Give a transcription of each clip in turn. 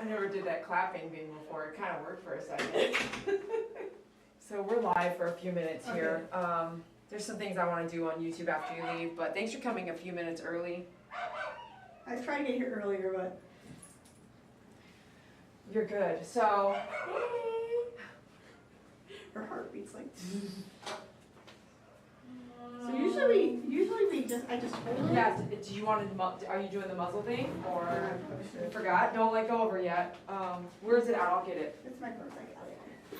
I never did that clapping thing before. It kind of worked for a second. So we're live for a few minutes here. Okay. There's some things I want to do on YouTube after you leave, but thanks for coming a few minutes early. I tried to get here earlier, but You're good. So, her heart beats like. So usually I just hold it. yeah. Do you want to? Are you doing the muzzle thing, or I probably should. you forgot? Don't let go over yet. Where's it at? I'll get it. It's my purse. I got it.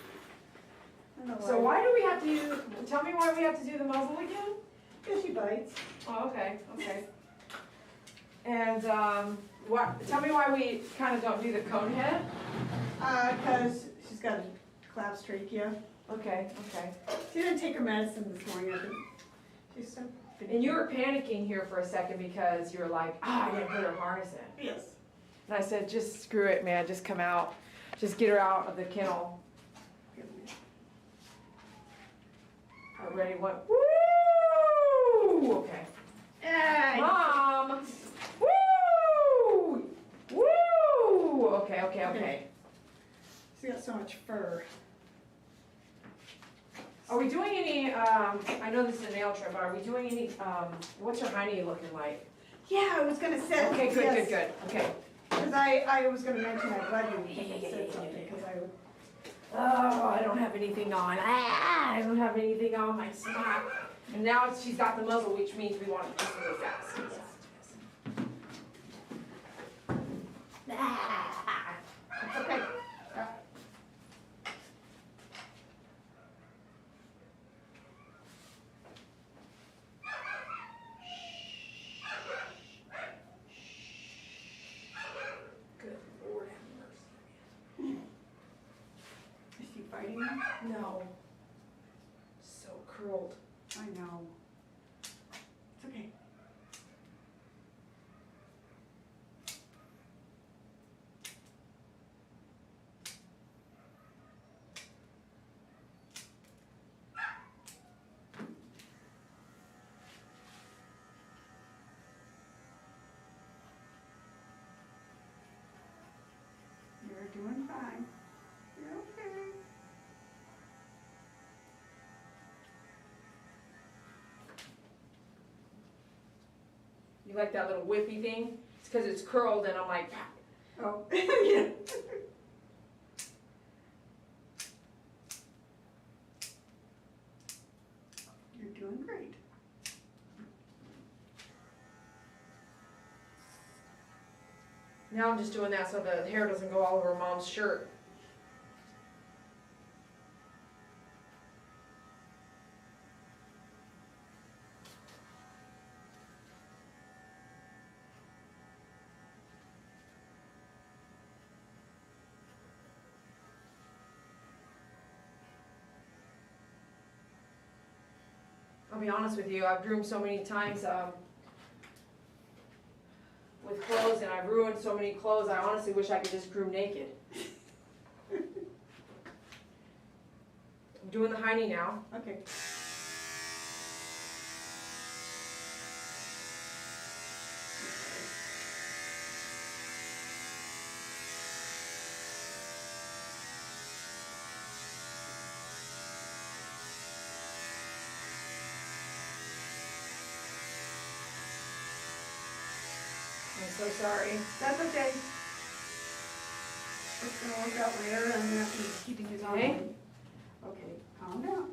I don't know So why do we have to? Tell me why we have to do the muzzle again? Because she bites. Oh, okay, okay. And what? Tell me why we kind of don't do the cone head. Because she's got a collapsed trachea. Okay, okay. She didn't take her medicine this morning. I think she's so. And you were panicking here for a second because you were like, I didn't put her harness in. Yes. And I said, just screw it, man. Just come out. Just get her out of the kennel. Already went, woo! Okay. Hey. Mom! Woo! Woo! Okay, okay, okay. She's got so much fur. Are we doing any, I know this is a nail trim, but are we doing any, what's her hiney looking like? Yeah, I was gonna say. Okay, good, yes. good, good. Okay. Because I was gonna mention that Blvd when you said something, because I would. Oh, I don't have anything on. I don't have anything on my sock. And now she's got the muzzle, which means we want to just move fast. It's okay. Good Lord have mercy. Is she fighting me? No. So curled. I know. It's okay. You're doing fine. You're okay. You like that little whippy thing? It's because it's curled and I'm like, Oh, yeah. You're doing great. now I'm just doing that so the hair doesn't go all over Mom's shirt. I'll be honest with you, I've groomed so many times with clothes and I've ruined so many clothes, I honestly wish I could just groom naked. I'm doing the hiney now. Okay. I'm so sorry. That's okay. It's gonna work out later. I'm gonna have to be keeping his arm. Okay. Okay, calm down.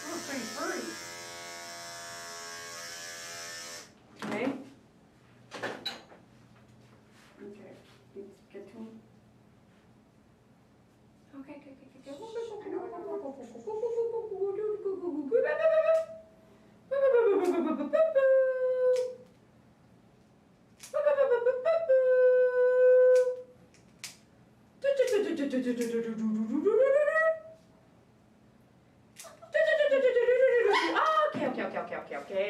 Oh, it's pretty furry. Okay. Okay, let's get to him. Okay, okay, okay, okay. Okay.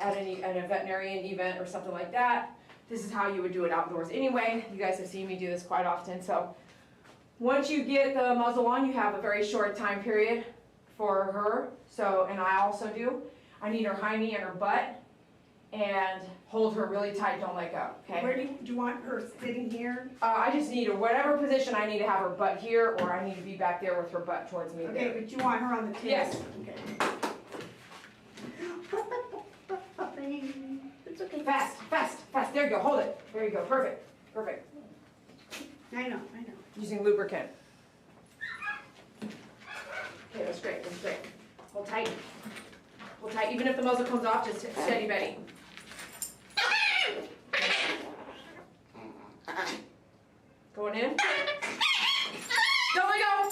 at a veterinarian event or something like that. This is how you would do it outdoors anyway. You guys have seen me do this quite often. So once you get the muzzle on, you have a very short time period for her. So, and I also do. I need her hind knee and her butt, and hold her really tight, don't let go, okay? Where do you want her sitting here? I just need her, whatever position I need to have her butt here, or I need to be back there with her butt towards me Okay, there. but you want her on the table? Yes. Okay. It's okay. Fast, fast, fast, there you go, hold it. There you go, perfect, perfect. I know. Using lubricant. Okay, that's great, that's great. Hold tight. Hold tight, even if the muzzle comes off, just steady Betty. Going in. Don't let go.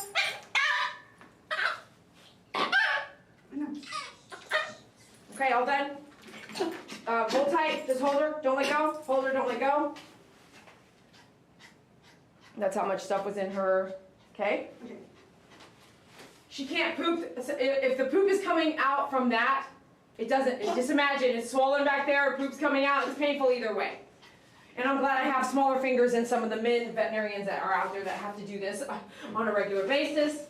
I know. Okay, all done. Hold tight, just hold her, don't let go. Hold her, don't let go. That's how much stuff was in her, okay? Okay. She can't poop, if the poop is coming out from that, it doesn't, just imagine it's swollen back there, poop's coming out, it's painful either way. And I'm glad I have smaller fingers than some of the men veterinarians that are out there that have to do this on a regular basis.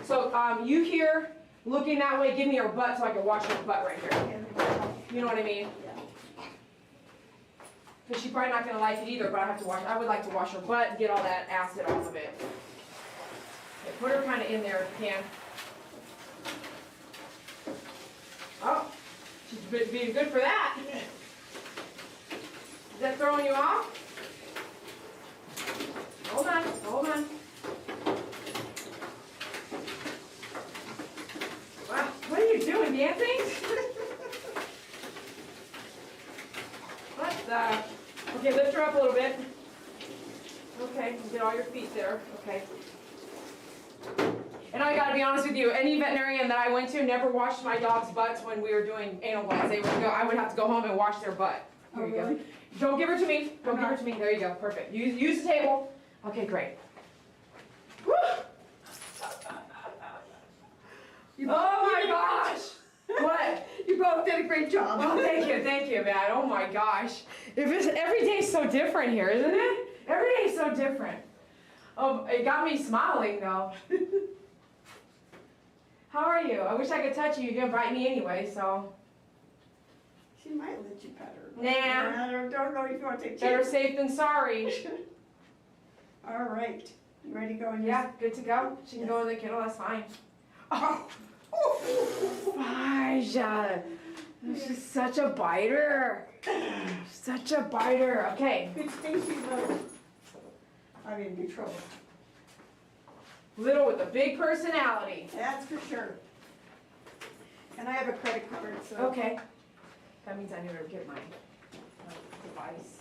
So you here, looking that way, give me your butt so I can wash your butt right here. You know what I mean? Because she's probably not going to like it either, but I would like to wash her butt and get all that acid off of it. Okay, put her kind of in there if you can. Oh, she's being good for that. Is that throwing you off? Hold on, hold on. Wow, what are you doing, dancing? Okay, lift her up a little bit. Okay, get all your feet there, okay. And I gotta be honest with you, any veterinarian that I went to never washed my dog's butts when we were doing anal bloods. I would have to go home and wash their butt. Here you go. Don't give her to me, don't give her to me. There you go, perfect. Use the table. Okay, great. Woo! Oh my gosh! What? You both did a great job. Oh, thank you, man. Oh my gosh. Every day's so different here, isn't it? Every day's so different. Oh, it got me smiling though. How are you? I wish I could touch you. You're gonna bite me anyway, so. She might let you pet her. Nah. I don't know if you want to take Better chances. safe than sorry. All right. You ready to go in? Yeah, good to go. She can go in the kennel, that's fine. Oh, Faja. She's such a biter. Such a biter. Okay. Good thing she's little. I'm in big trouble. Little with a big personality. That's for sure. And I have a credit card, so. Okay. That means I never get my device.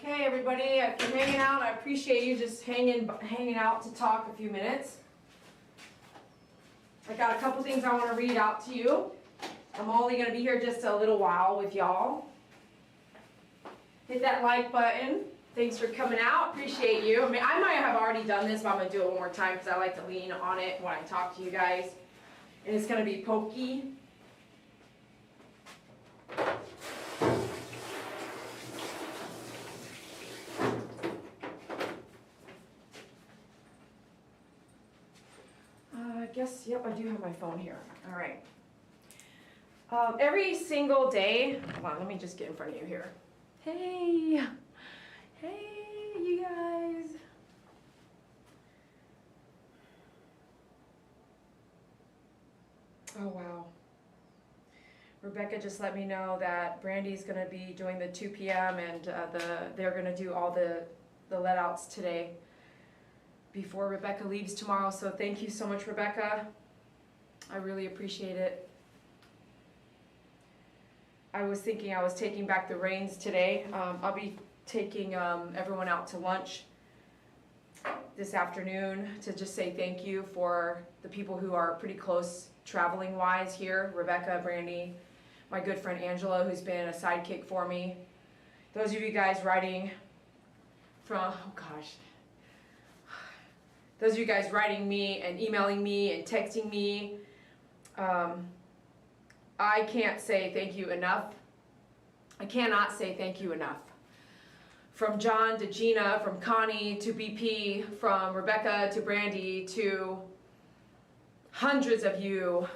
Hey everybody, if you're hanging out, I appreciate you just hanging out to talk a few minutes. I got a couple things I want to read out to you. I'm only going to be here just a little while with y'all. Hit that like button. Thanks for coming out. Appreciate you. I mean, I might have already done this, but I'm going to do it one more time because I like to lean on it when I talk to you guys. And it's going to be pokey. I guess, yep, I do have my phone here. All right. Every single day, hold on, let me just get in front of you here. Hey, hey, you guys. Oh, wow. Rebecca just let me know that Brandy's going to be doing the 2 p.m. and they're going to do all the let outs today before Rebecca leaves tomorrow. So thank you so much, Rebecca. I really appreciate it. I was thinking I was taking back the reins today. I'll be taking everyone out to lunch this afternoon to just say thank you for the people who are pretty close traveling wise here. Rebecca, Brandy, my good friend Angela, who's been a sidekick for me. Those of you guys writing from, oh gosh. Those of you guys writing me and emailing me and texting me, I can't say thank you enough. I cannot say thank you enough. From John to Gina, from Connie to BP, from Rebecca to Brandy to hundreds of you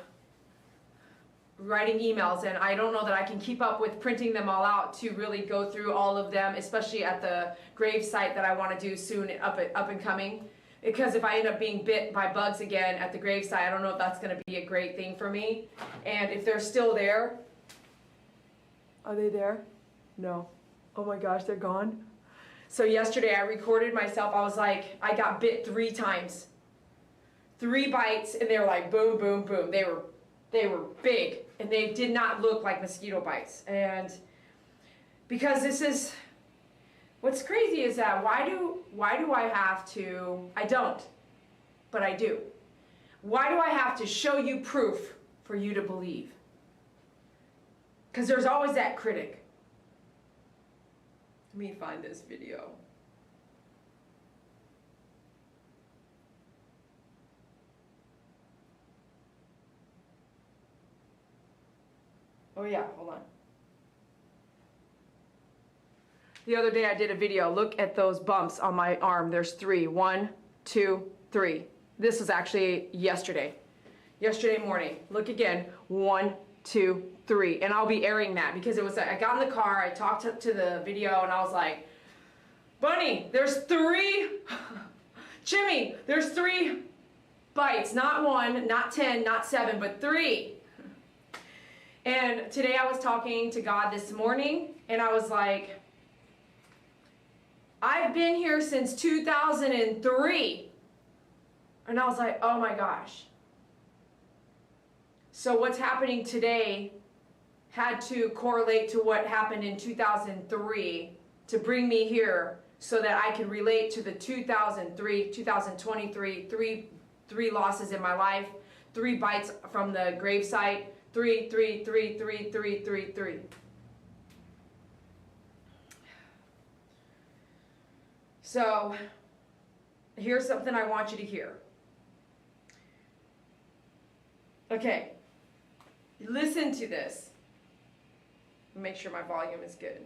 writing emails, and I don't know that I can keep up with printing them all out to really go through all of them, especially at the grave site that I want to do soon, up and coming. Because if I end up being bit by bugs again at the gravesite, I don't know if that's going to be a great thing for me. And if they're still there, are they there? No. Oh my gosh, they're gone. So yesterday I recorded myself. I was like, I got bit 3 times. 3 bites, and they were like boom, boom, boom. They were big, and they did not look like mosquito bites. And because this is, what's crazy is that why do I have to, I don't, but I do. Why do I have to show you proof for you to believe? Because there's always that critic. Let me find this video. Oh yeah, hold on. The other day I did a video. Look at those bumps on my arm. There's 3. 1, 2, 3. This was actually yesterday. Yesterday morning. Look again. 1, 2, 3. And I'll be airing that because it was, I got in the car, I talked to the video, and I was like, Bunny, there's 3, Jimmy, there's 3 bites. Not 1, not 10, not 7, but 3. And today I was talking to God this morning, and I was like, I've been here since 2003. And I was like, oh my gosh. So what's happening today had to correlate to what happened in 2003 to bring me here so that I can relate to the 2023, 3 losses in my life, 3 bites from the gravesite, 3. So, here's something I want you to hear. Okay, listen to this. Make sure my volume is good.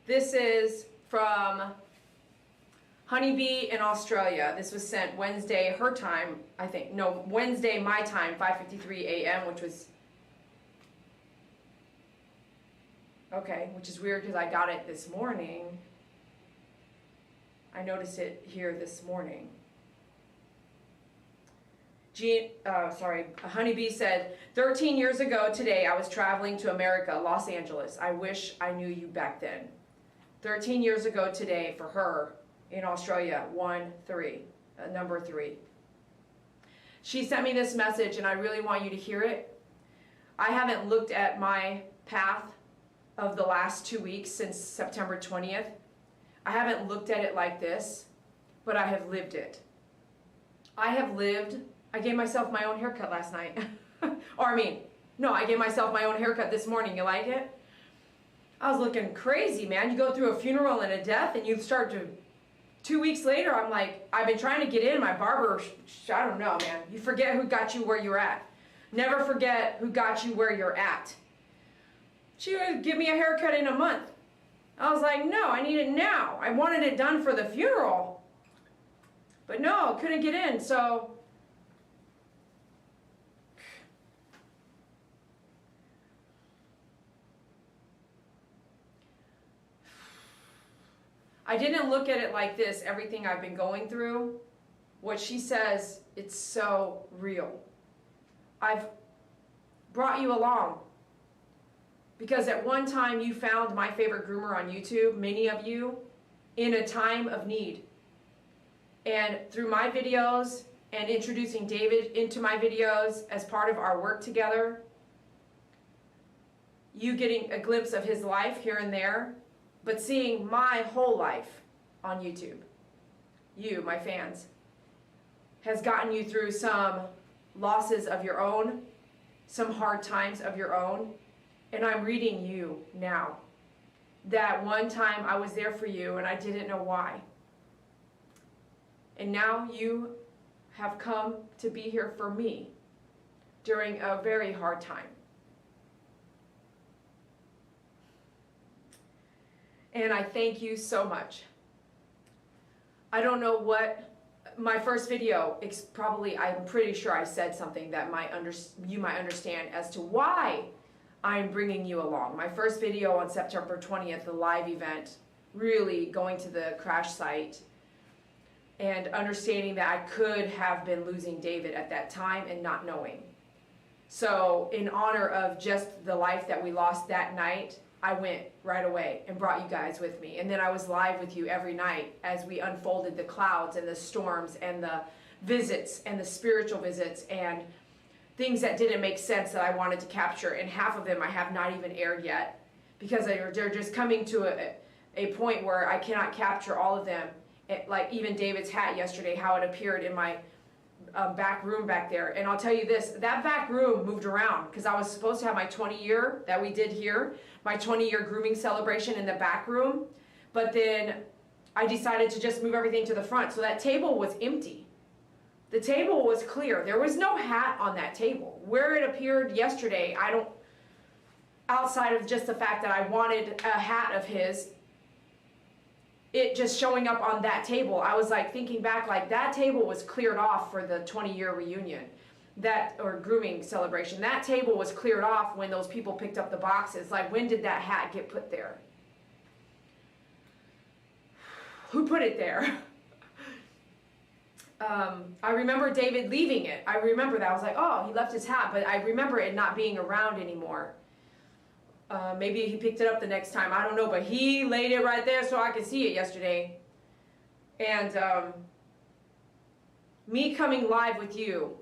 This is from Honeybee in Australia. This was sent Wednesday, her time, I think. No, Wednesday, my time, 5:53 a.m., which was... Okay, which is weird because I got it this morning. I noticed it here this morning. Honeybee said, 13 years ago today, I was traveling to America, Los Angeles. I wish I knew you back then. 13 years ago today for her in Australia, number 3. She sent me this message, and I really want you to hear it. I haven't looked at my path of the last 2 weeks since September 20th I haven't looked at it like this, but I have lived it. I gave myself my own haircut last night. I gave myself my own haircut this morning. You like it? I was looking crazy, man. You go through a funeral and a death and you start to, 2 weeks later, I'm like, I've been trying to get in. My barber, I don't know, man. You forget who got you where you're at. Never forget who got you where you're at. She would give me a haircut in a month. I was like, no, I need it now. I wanted it done for the funeral. But no, couldn't get in, so. I didn't look at it like this, everything I've been going through. What she says, it's so real. I've brought you along. Because at one time you found My Favorite Groomer on YouTube, many of you, in a time of need. And through my videos and introducing David into my videos as part of our work together, you getting a glimpse of his life here and there, but seeing my whole life on YouTube, you, my fans, has gotten you through some losses of your own, some hard times of your own, and I'm reading you now. That one time I was there for you and I didn't know why. And now you have come to be here for me during a very hard time. And I thank you so much. I don't know what, my first video, I'm pretty sure I said something that you might understand as to why I'm bringing you along. My first video on September 20th, the live event, really going to the crash site and understanding that I could have been losing David at that time and not knowing. So in honor of just the life that we lost that night, I went right away and brought you guys with me. And then I was live with you every night as we unfolded the clouds and the storms and the visits and the spiritual visits and things that didn't make sense that I wanted to capture. And half of them I have not even aired yet because they're just coming to a point where I cannot capture all of them. Like even David's hat yesterday, how it appeared in my back room back there. And I'll tell you this, that back room moved around because I was supposed to have my 20-year that we did here, my 20-year grooming celebration in the back room. But then I decided to just move everything to the front. So that table was empty. The table was clear. There was no hat on that table. Where it appeared yesterday, outside of just the fact that I wanted a hat of his, it just showing up on that table, I was like thinking back, like that table was cleared off for the 20-year reunion, or grooming celebration. That table was cleared off when those people picked up the boxes. Like, when did that hat get put there? Who put it there? I remember David leaving it. I remember that. I was like, oh, he left his hat, but I remember it not being around anymore. Maybe he picked it up the next time. I don't know, but he laid it right there so I could see it yesterday. And me coming live with you,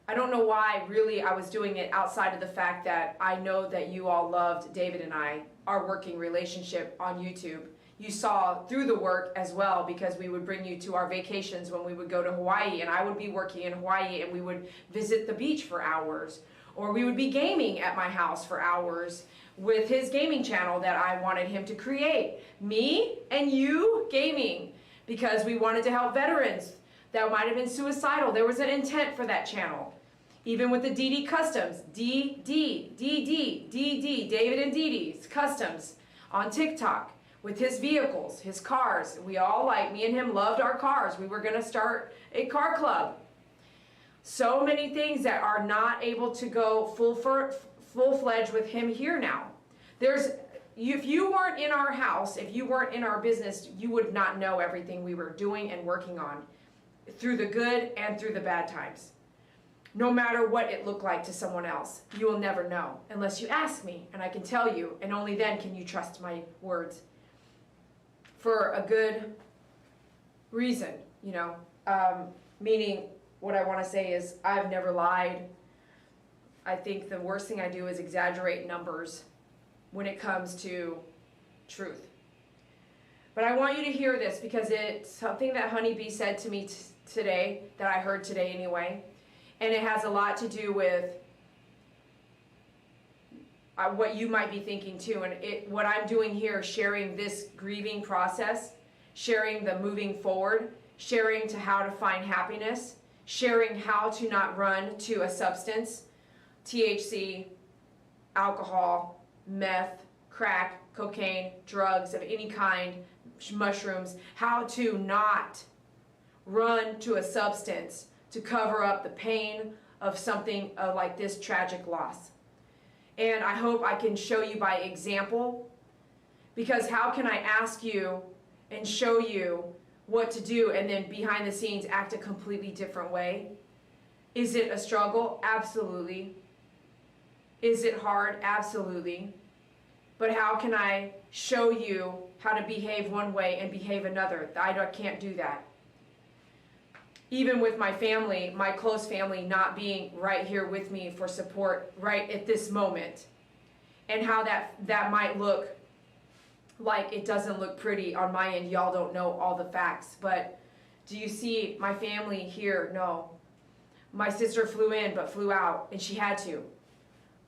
I don't know why really I was doing it outside of the fact that I know that you all loved David and I, our working relationship on YouTube. You saw through the work as well, because we would bring you to our vacations when we would go to Hawaii, and I would be working in Hawaii and we would visit the beach for hours. Or we would be gaming at my house for hours with his gaming channel that I wanted him to create. Me and you gaming, because we wanted to help veterans that might have been suicidal. There was an intent for that channel. Even with the DD Customs, David and DD's Customs on TikTok with his vehicles, his cars. Me and him loved our cars. We were gonna start a car club. So many things that are not able to go full-fledged with him here now. If you weren't in our house, if you weren't in our business, you would not know everything we were doing and working on through the good and through the bad times. No matter what it looked like to someone else, you will never know unless you ask me, and I can tell you, and only then can you trust my words for a good reason, meaning what I want to say is I've never lied. I think the worst thing I do is exaggerate numbers when it comes to truth. But I want you to hear this because it's something that Honeybee said to me today, that I heard today anyway. And it has a lot to do with what you might be thinking too. And what I'm doing here, sharing this grieving process, sharing the moving forward, sharing to how to find happiness, sharing how to not run to a substance, THC, alcohol, meth, crack, cocaine, drugs of any kind, mushrooms, how to not run to a substance to cover up the pain of something like this tragic loss. And I hope I can show you by example, because how can I ask you and show you what to do and then behind the scenes act a completely different way? Is it a struggle? Absolutely. Is it hard? Absolutely. But how can I show you how to behave one way and behave another? I can't do that. Even with my family, my close family not being right here with me for support right at this moment. And how that might look like it doesn't look pretty on my end. Y'all don't know all the facts. But do you see my family here? No. My sister flew in but flew out, and she had to.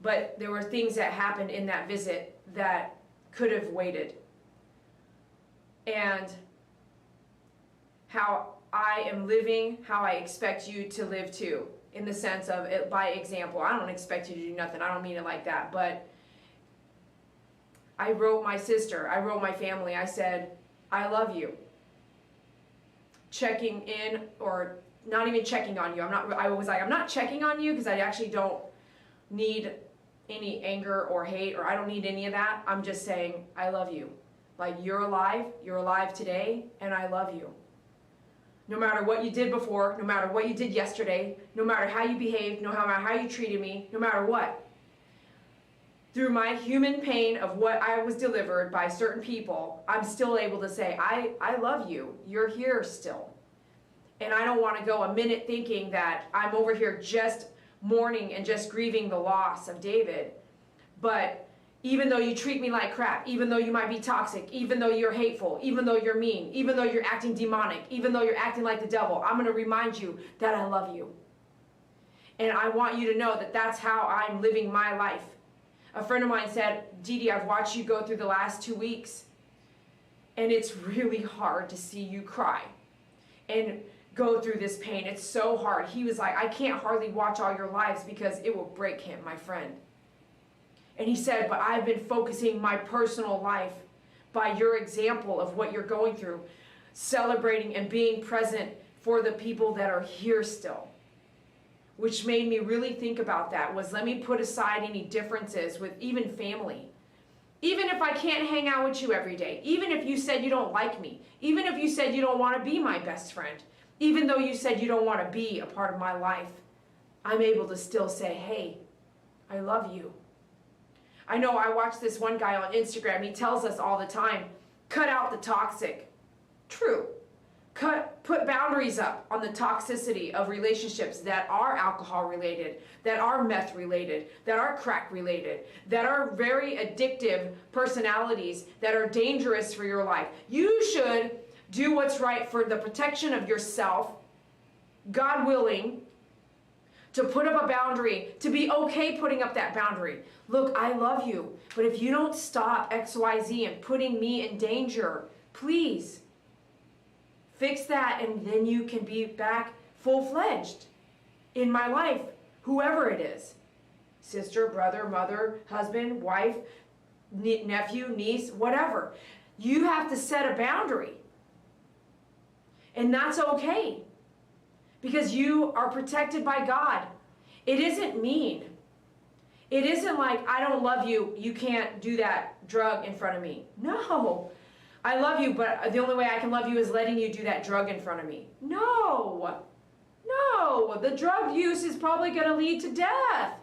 But there were things that happened in that visit that could have waited. And how I am living, how I expect you to live too. In the sense of, it, by example, I don't expect you to do nothing. I don't mean it like that. But I wrote my sister, I wrote my family, I said, I love you. Checking in, or not even checking on you. I was like, I'm not checking on you because I actually don't need any anger or hate, or I don't need any of that. I'm just saying, I love you. Like, you're alive today, and I love you. No matter what you did before, no matter what you did yesterday, no matter how you behaved, no matter how you treated me, no matter what. Through my human pain of what I was delivered by certain people, I'm still able to say, I love you. You're here still. And I don't want to go a minute thinking that I'm over here just mourning and just grieving the loss of David. But even though you treat me like crap, even though you might be toxic, even though you're hateful, even though you're mean, even though you're acting demonic, even though you're acting like the devil, I'm going to remind you that I love you. And I want you to know that that's how I'm living my life. A friend of mine said, Dee Dee, I've watched you go through the last 2 weeks, and it's really hard to see you cry and go through this pain. It's so hard. He was like, I can't hardly watch all your lives because it will break him, my friend. And he said, but I've been focusing my personal life by your example of what you're going through, celebrating and being present for the people that are here still. Which made me really think about that, was let me put aside any differences with even family. Even if I can't hang out with you every day, even if you said you don't like me, even if you said you don't want to be my best friend, even though you said you don't want to be a part of my life, I'm able to still say, hey, I love you. I know I watch this one guy on Instagram, he tells us all the time, cut out the toxic. True. Put boundaries up on the toxicity of relationships that are alcohol related, that are meth related, that are crack related, that are very addictive personalities that are dangerous for your life. You should do what's right for the protection of yourself, God willing, to put up a boundary, to be okay putting up that boundary. Look, I love you, but if you don't stop XYZ and putting me in danger, please fix that, and then you can be back full-fledged in my life, whoever it is. Sister, brother, mother, husband, wife, nephew, niece, whatever. You have to set a boundary. And that's okay. Because you are protected by God. It isn't mean. It isn't like, I don't love you, you can't do that drug in front of me. No. I love you, but the only way I can love you is letting you do that drug in front of me. No. No. The drug use is probably going to lead to death.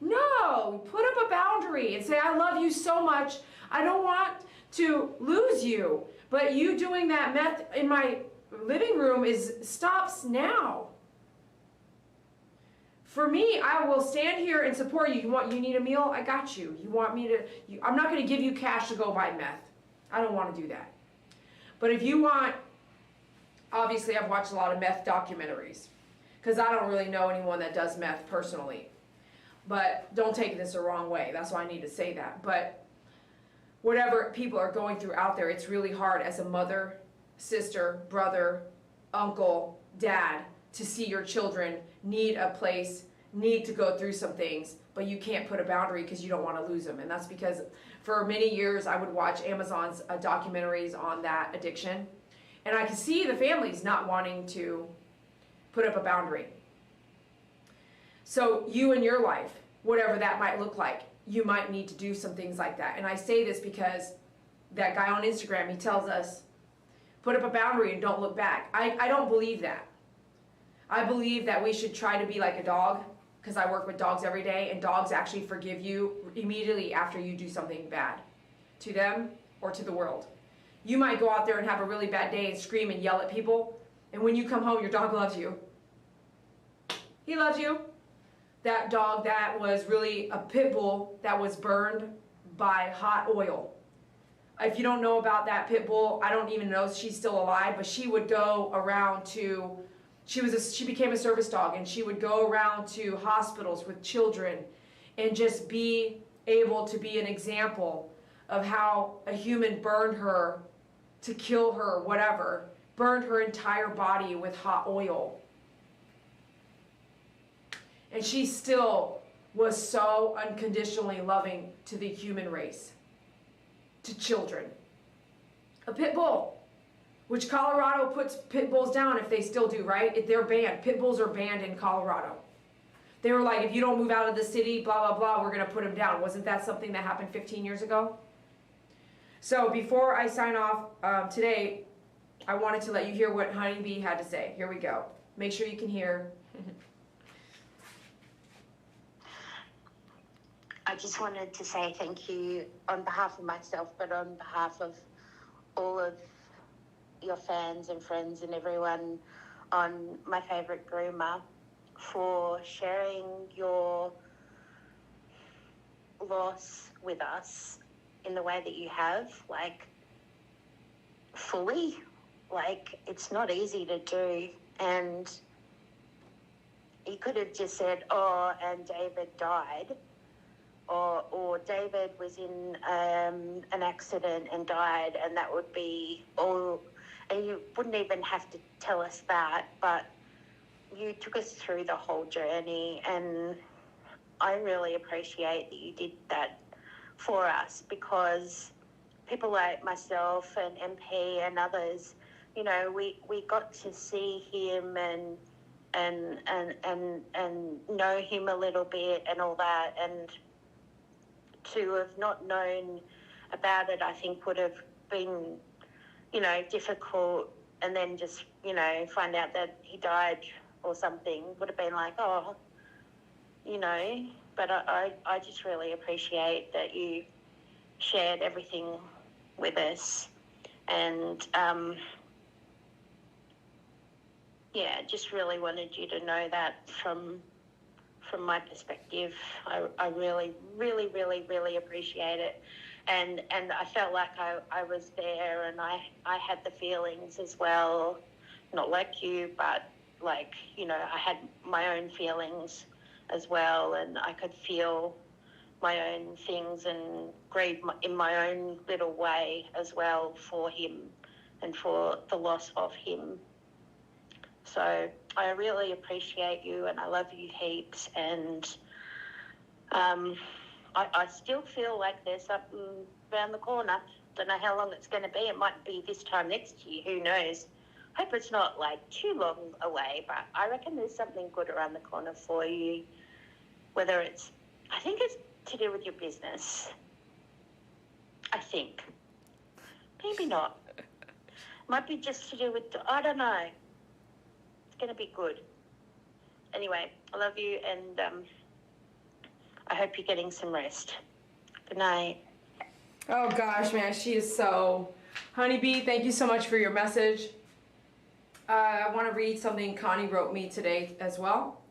No. Put up a boundary and say, I love you so much, I don't want to lose you. But you doing that meth in my living room stops now. For me, I will stand here and support you. You need a meal? I got you. You want me to, I'm not going to give you cash to go buy meth. I don't want to do that. But if you want, obviously I've watched a lot of meth documentaries, because I don't really know anyone that does meth personally. But don't take this the wrong way, that's why I need to say that. But whatever people are going through out there, it's really hard as a mother, sister, brother, uncle, dad, to see your children need a place, need to go through some things, but you can't put a boundary because you don't want to lose them. And that's because for many years I would watch Amazon's documentaries on that addiction, and I could see the families not wanting to put up a boundary. So you in your life, whatever that might look like, you might need to do some things like that. And I say this because that guy on Instagram, he tells us, put up a boundary and don't look back. I don't believe that. I believe that we should try to be like a dog, because I work with dogs every day, and dogs actually forgive you immediately after you do something bad to them or to the world. You might go out there and have a really bad day and scream and yell at people, and when you come home, your dog loves you. He loves you. That dog that was really a pit bull that was burned by hot oil. If you don't know about that pit bull, I don't even know if she's still alive, but she would go around to, she became a service dog, and she would go around to hospitals with children and just be able to be an example of how a human burned her to kill her, whatever, burned her entire body with hot oil. And she still was so unconditionally loving to the human race, to children. A pit bull, which Colorado puts pit bulls down if they still do, right? They're banned. Pit bulls are banned in Colorado. They were like, if you don't move out of the city, blah, blah, blah, we're going to put them down. Wasn't that something that happened 15 years ago? So before I sign off today, I wanted to let you hear what Honeybee had to say. Here we go. Make sure you can hear. I just wanted to say thank you on behalf of myself, but on behalf of all of your fans and friends and everyone on My Favorite Groomer, for sharing your loss with us in the way that you have, like, fully. Like, it's not easy to do. And you could have just said, oh, and David died. Or David was in an accident and died, and that would be all. And you wouldn't even have to tell us that, but you took us through the whole journey, and I really appreciate that you did that for us, because people like myself and MP and others, you know, we got to see him and know him a little bit and all that, and to have not known about it, I think would have been, you know, difficult, and then just, you know, find out that he died or something would have been like, oh, you know. But I just really appreciate that you shared everything with us, and yeah, just really wanted you to know that from my perspective. I really, really, really, really appreciate it. And I felt like I was there, and I had the feelings as well, not like you, but like, you know, I had my own feelings as well, and I could feel my own things and grieve in my own little way as well for him and for the loss of him. So I really appreciate you, and I love you heaps, and I still feel like there's something around the corner. Don't know how long it's going to be. It might be this time next year. Who knows? Hope it's not like too long away, but I reckon there's something good around the corner for you. Whether it's, I think it's to do with your business. I think. Maybe not. Might be just to do with, I don't know. It's going to be good. Anyway, I love you, and I hope you're getting some rest. Good night. Oh gosh, man, she is so... Honeybee, thank you so much for your message. I want to read something Connie wrote me today as well.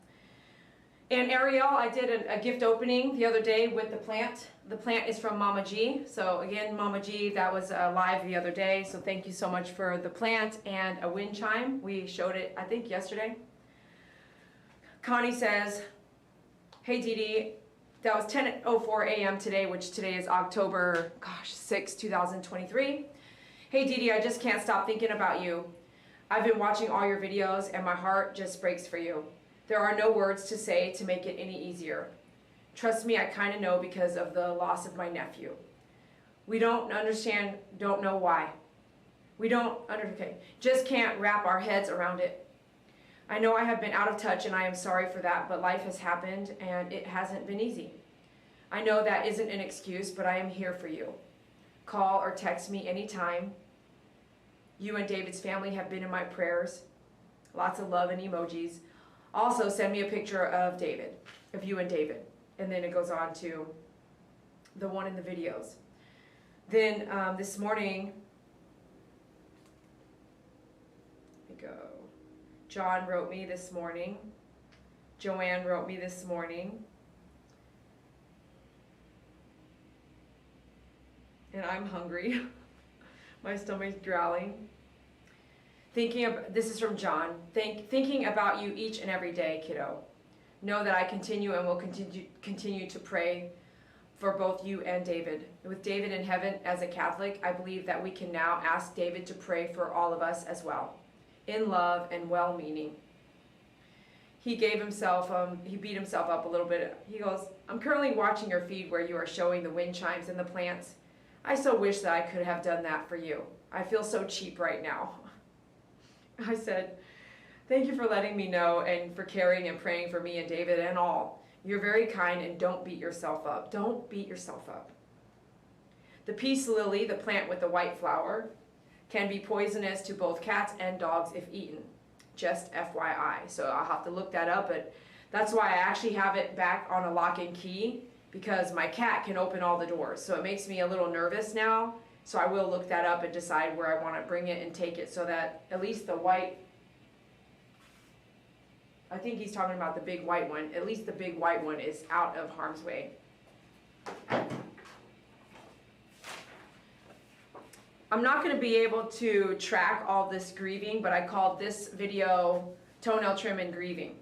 And Ariel, I did a gift opening the other day with the plant. The plant is from Mama G. So again, Mama G, that was live the other day. So thank you so much for the plant and a wind chime. We showed it, I think, yesterday. Connie says, hey Dee Dee, that was 10:04 a.m. today, which today is October, 6, 2023. Hey Dee Dee, I just can't stop thinking about you. I've been watching all your videos and my heart just breaks for you. There are no words to say to make it any easier. Trust me, I kind of know because of the loss of my nephew. We don't understand, don't know why. Just can't wrap our heads around it. I know I have been out of touch and I am sorry for that, but life has happened and it hasn't been easy. I know that isn't an excuse, but I am here for you. Call or text me anytime. You and David's family have been in my prayers. Lots of love and emojis. Also, send me a picture of David, of you and David. And then it goes on to the one in the videos. Then this morning, John wrote me this morning. Joanne wrote me this morning. And I'm hungry. My stomach's growling. This is from John. Thinking about you each and every day, kiddo. Know that I continue and will continue to pray for both you and David. With David in heaven as a Catholic, I believe that we can now ask David to pray for all of us as well, in love and well-meaning. He beat himself up a little bit. He goes, I'm currently watching your feed where you are showing the wind chimes and the plants. I so wish that I could have done that for you. I feel so cheap right now. I said, thank you for letting me know and for caring and praying for me and David and all. You're very kind and don't beat yourself up. Don't beat yourself up. The peace lily, the plant with the white flower, can be poisonous to both cats and dogs if eaten. Just FYI. So I'll have to look that up, but that's why I actually have it back on a lock and key, because my cat can open all the doors. So it makes me a little nervous now. So I will look that up and decide where I want to bring it and take it so that at least the white, I think he's talking about the big white one, at least the big white one is out of harm's way. I'm not going to be able to track all this grieving, but I called this video Toenail Trim and Grieving.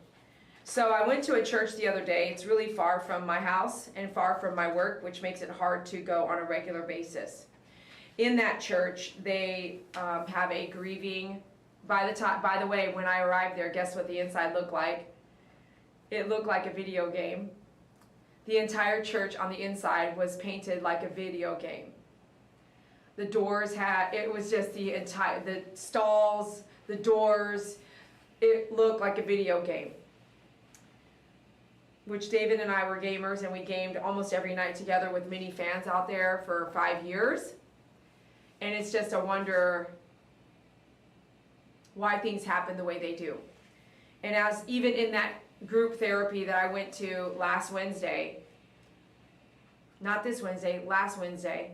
So I went to a church the other day. It's really far from my house and far from my work, which makes it hard to go on a regular basis. In that church, they have a grieving. By the way, when I arrived there, guess what the inside looked like? It looked like a video game. The entire church on the inside was painted like a video game. The doors it was just the stalls, the doors, it looked like a video game. Which David and I were gamers, and we gamed almost every night together with mini fans out there for 5 years. And it's just a wonder why things happen the way they do. And as even in that group therapy that I went to last Wednesday, not this Wednesday, last Wednesday,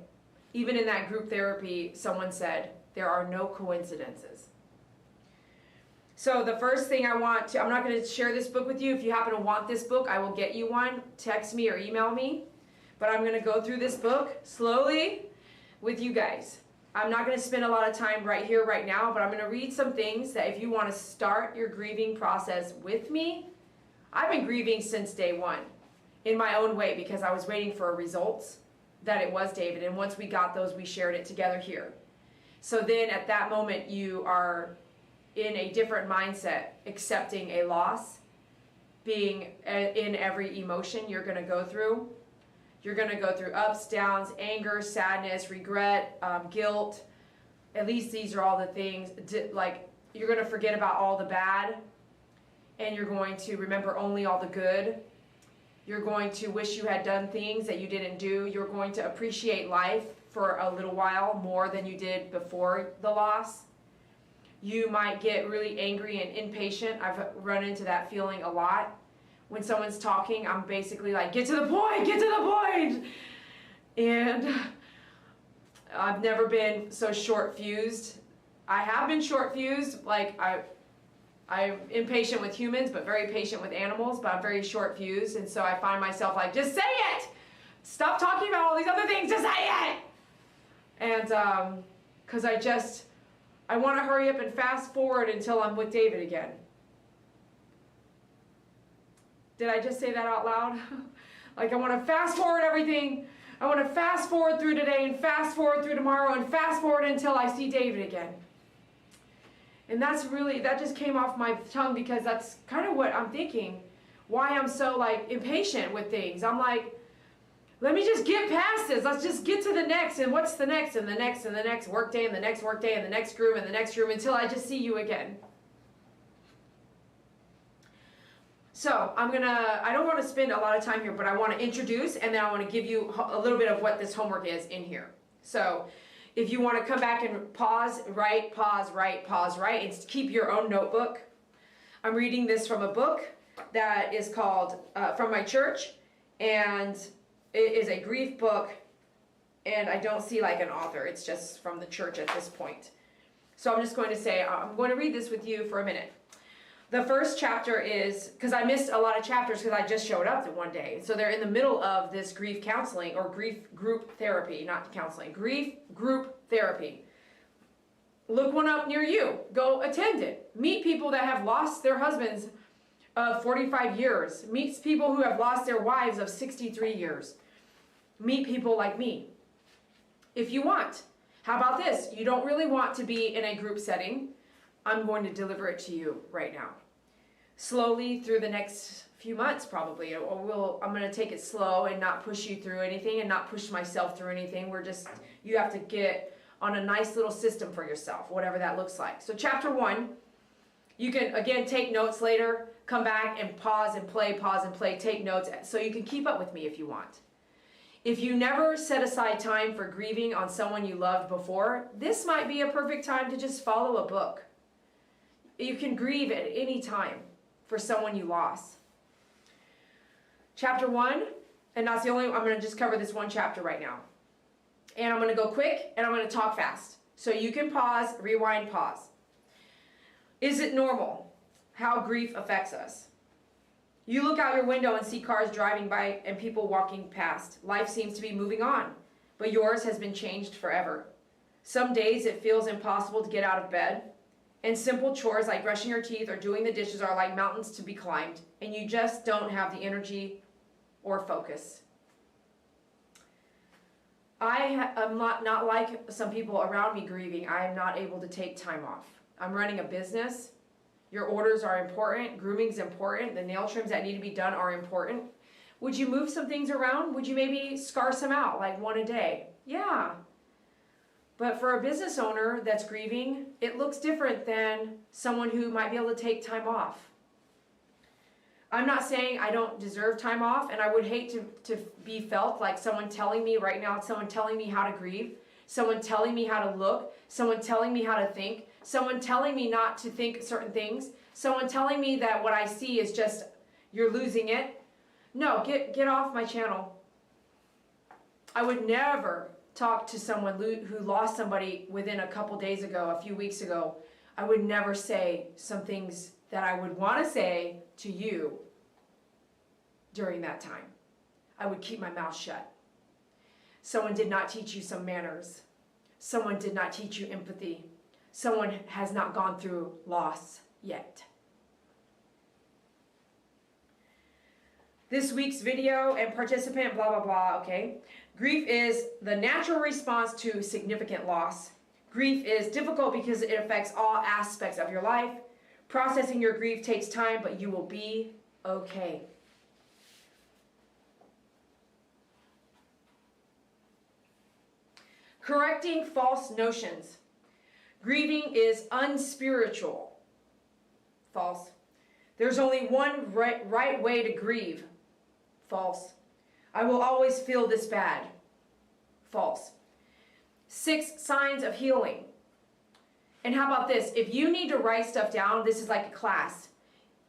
even in that group therapy, someone said, there are no coincidences. So the first thing I'm not going to share this book with you. If you happen to want this book, I will get you one. Text me or email me. But I'm going to go through this book slowly with you guys. I'm not going to spend a lot of time right here, right now, but I'm going to read some things that if you want to start your grieving process with me, I've been grieving since day one in my own way because I was waiting for results that it was David. And once we got those, we shared it together here. So then at that moment, you are in a different mindset, accepting a loss, being in every emotion you're going to go through. You're going to go through ups, downs, anger, sadness, regret, guilt. At least these are all the things. Like, you're going to forget about all the bad, and you're going to remember only all the good. You're going to wish you had done things that you didn't do. You're going to appreciate life for a little while more than you did before the loss. You might get really angry and impatient. I've run into that feeling a lot. When someone's talking, I'm basically like, get to the point, get to the point. And I've never been so short-fused. I have been short-fused, like I'm impatient with humans, but very patient with animals, but I'm very short fused, and so I find myself like, just say it! Stop talking about all these other things, just say it! And, because I want to hurry up and fast forward until I'm with David again. Did I just say that out loud? Like, I want to fast forward everything. I want to fast forward through today and fast forward through tomorrow and fast forward until I see David again. And that just came off my tongue because that's kind of what I'm thinking. Why I'm so like impatient with things. I'm like, let me just get past this. Let's just get to the next. And what's the next? And the next and the next workday and the next workday and the next room and the next room until I just see you again. So I don't want to spend a lot of time here, but I want to introduce and then I want to give you a little bit of what this homework is in here. So if you want to come back and pause, write, and keep your own notebook. I'm reading this from a book that is called, from my church, and it is a grief book, and I don't see like an author. It's just from the church at this point. So I'm just going to say, I'm going to read this with you for a minute. The first chapter is, because I missed a lot of chapters because I just showed up one day. So they're in the middle of this grief counseling or grief group therapy, not counseling, grief group therapy. Look one up near you. Go attend it. Meet people that have lost their husbands of 45 years. Meet people who have lost their wives of 63 years. Meet people like me. If you want. How about this? You don't really want to be in a group setting. I'm going to deliver it to you right now. Slowly through the next few months probably. I'm going to take it slow and not push you through anything and not push myself through anything. You have to get on a nice little system for yourself, whatever that looks like. So chapter 1, you can again take notes later, come back and pause and play, take notes so you can keep up with me if you want. If you never set aside time for grieving on someone you loved before, this might be a perfect time to just follow a book. You can grieve at any time for someone you lost. Chapter 1, and that's the only, I'm going to just cover this one chapter right now. And I'm going to go quick and I'm going to talk fast. So you can pause, rewind, pause. Is it normal how grief affects us? You look out your window and see cars driving by and people walking past. Life seems to be moving on, but yours has been changed forever. Some days it feels impossible to get out of bed. And simple chores like brushing your teeth or doing the dishes are like mountains to be climbed, and you just don't have the energy or focus. I am not like some people around me grieving. I am not able to take time off. I'm running a business. Your orders are important. Grooming's important. The nail trims that need to be done are important. Would you move some things around? Would you maybe scar some out, like one a day? Yeah. But for a business owner that's grieving, it looks different than someone who might be able to take time off. I'm not saying I don't deserve time off, and I would hate to be felt like someone telling me right now, someone telling me how to grieve, someone telling me how to look, someone telling me how to think, someone telling me not to think certain things, someone telling me that what I see is just, you're losing it. No, get off my channel. I would never talk to someone who lost somebody within a couple days ago, a few weeks ago. I would never say some things that I would want to say to you during that time. I would keep my mouth shut. Someone did not teach you some manners. Someone did not teach you empathy. Someone has not gone through loss yet. This week's video and participant, blah, blah, blah, okay? Grief is the natural response to significant loss. Grief is difficult because it affects all aspects of your life. Processing your grief takes time, but you will be okay. Correcting false notions. Grieving is unspiritual. False. There's only one right way to grieve. False. I will always feel this bad. False. 6 signs of healing. And how about this? If you need to write stuff down, this is like a class.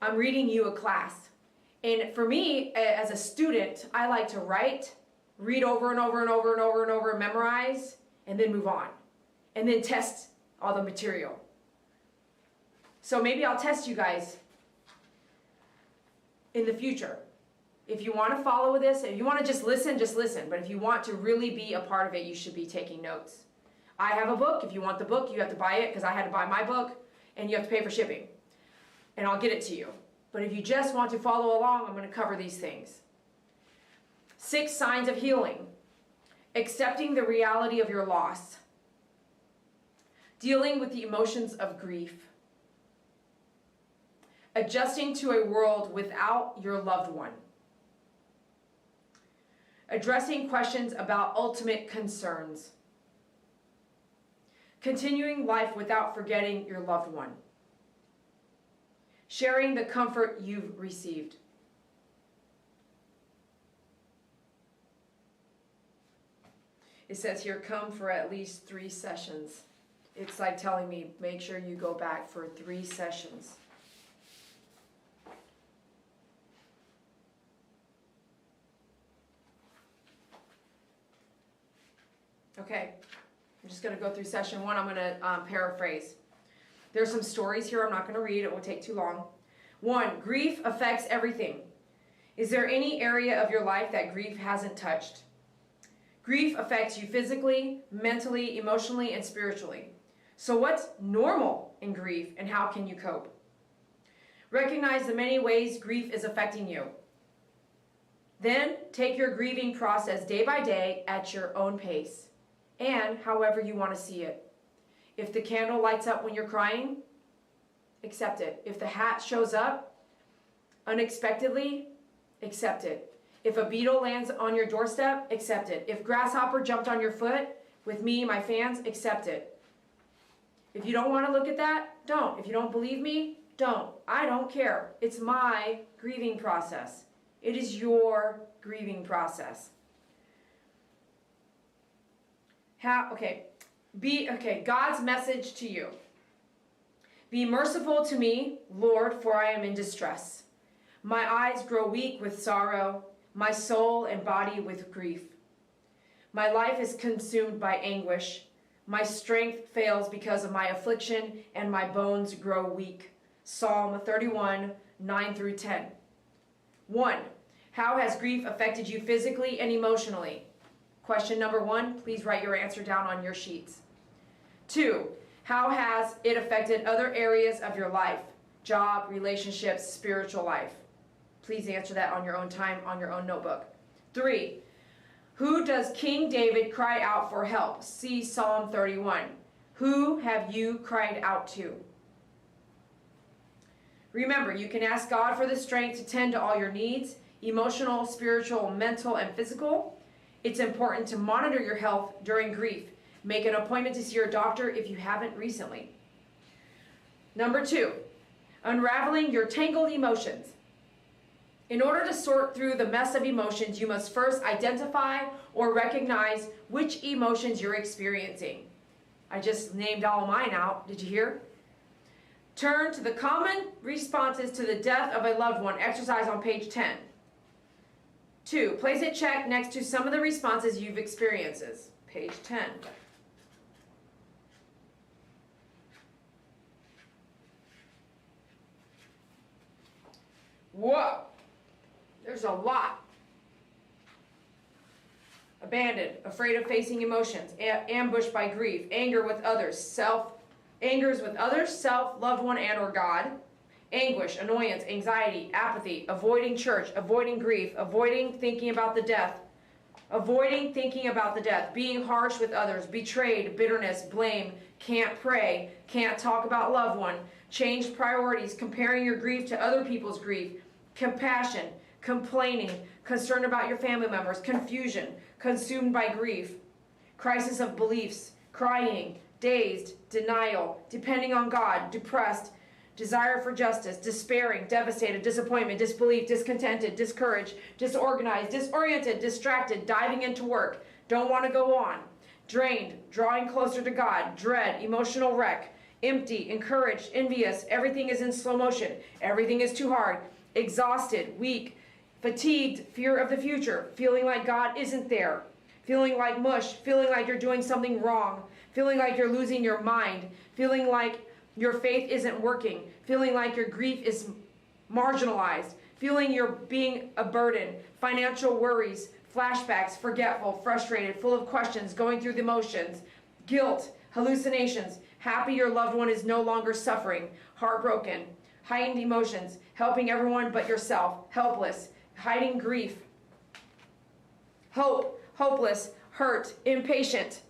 I'm reading you a class. And for me, as a student, I like to write, read over and over and over and over and over, memorize, and then move on. And then test all the material. So maybe I'll test you guys in the future. If you want to follow this, if you want to just listen. But if you want to really be a part of it, you should be taking notes. I have a book. If you want the book, you have to buy it, because I had to buy my book, and you have to pay for shipping. And I'll get it to you. But if you just want to follow along, I'm going to cover these things. 6 signs of healing. Accepting the reality of your loss. Dealing with the emotions of grief. Adjusting to a world without your loved one. Addressing questions about ultimate concerns. Continuing life without forgetting your loved one. Sharing the comfort you've received. It says here, come for at least 3 sessions. It's like telling me, make sure you go back for 3 sessions. Okay, I'm just going to go through session 1. I'm going to paraphrase. There's some stories here I'm not going to read. It won't take too long. 1, grief affects everything. Is there any area of your life that grief hasn't touched? Grief affects you physically, mentally, emotionally, and spiritually. So what's normal in grief, and how can you cope? Recognize the many ways grief is affecting you. Then take your grieving process day by day at your own pace, and however you want to see it. If the candle lights up when you're crying, accept it. If the hat shows up unexpectedly, accept it. If a beetle lands on your doorstep, accept it. If grasshopper jumped on your foot, with me, my fans, accept it. If you don't want to look at that, don't. If you don't believe me, don't. I don't care. It's my grieving process. It is your grieving process. God's message to you. Be merciful to me, Lord, for I am in distress. My eyes grow weak with sorrow, my soul and body with grief. My life is consumed by anguish. My strength fails because of my affliction, and my bones grow weak. Psalm 31, 9 through 10. 1. How has grief affected you physically and emotionally? Question number 1, please write your answer down on your sheets. 2. How has it affected other areas of your life? Job, relationships, spiritual life. Please answer that on your own time, on your own notebook. 3. Who does King David cry out for help? See Psalm 31. Who have you cried out to? Remember, you can ask God for the strength to tend to all your needs, emotional, spiritual, mental, and physical. It's important to monitor your health during grief. Make an appointment to see your doctor if you haven't recently. Number 2, unraveling your tangled emotions. In order to sort through the mess of emotions, you must first identify or recognize which emotions you're experiencing. I just named all mine out. Did you hear? Turn to the common responses to the death of a loved one. Exercise on page 10. 2. Place a check next to some of the responses you've experienced. Page 10. Whoa! There's a lot. Abandoned, afraid of facing emotions, ambushed by grief, anger with others, self, loved one, and or God, anguish, annoyance, anxiety, apathy, avoiding church, avoiding grief, avoiding thinking about the death, being harsh with others, betrayed, bitterness, blame, can't pray, can't talk about loved one, changed priorities, comparing your grief to other people's grief, compassion, complaining, concern about your family members, confusion, consumed by grief, crisis of beliefs, crying, dazed, denial, depending on God, depressed, desire for justice, despairing, devastated, disappointment, disbelief, discontented, discouraged, disorganized, disoriented, distracted, diving into work, don't want to go on, drained, drawing closer to God, dread, emotional wreck, empty, encouraged, envious, everything is in slow motion, everything is too hard, exhausted, weak, fatigued, fear of the future, feeling like God isn't there, feeling like mush, feeling like you're doing something wrong, feeling like you're losing your mind, feeling like your faith isn't working, feeling like your grief is marginalized, feeling you're being a burden, financial worries, flashbacks, forgetful, frustrated, full of questions, going through the motions, guilt, hallucinations, happy your loved one is no longer suffering, heartbroken, heightened emotions, helping everyone but yourself, helpless, hiding grief, hope, hopeless, hurt, impatient,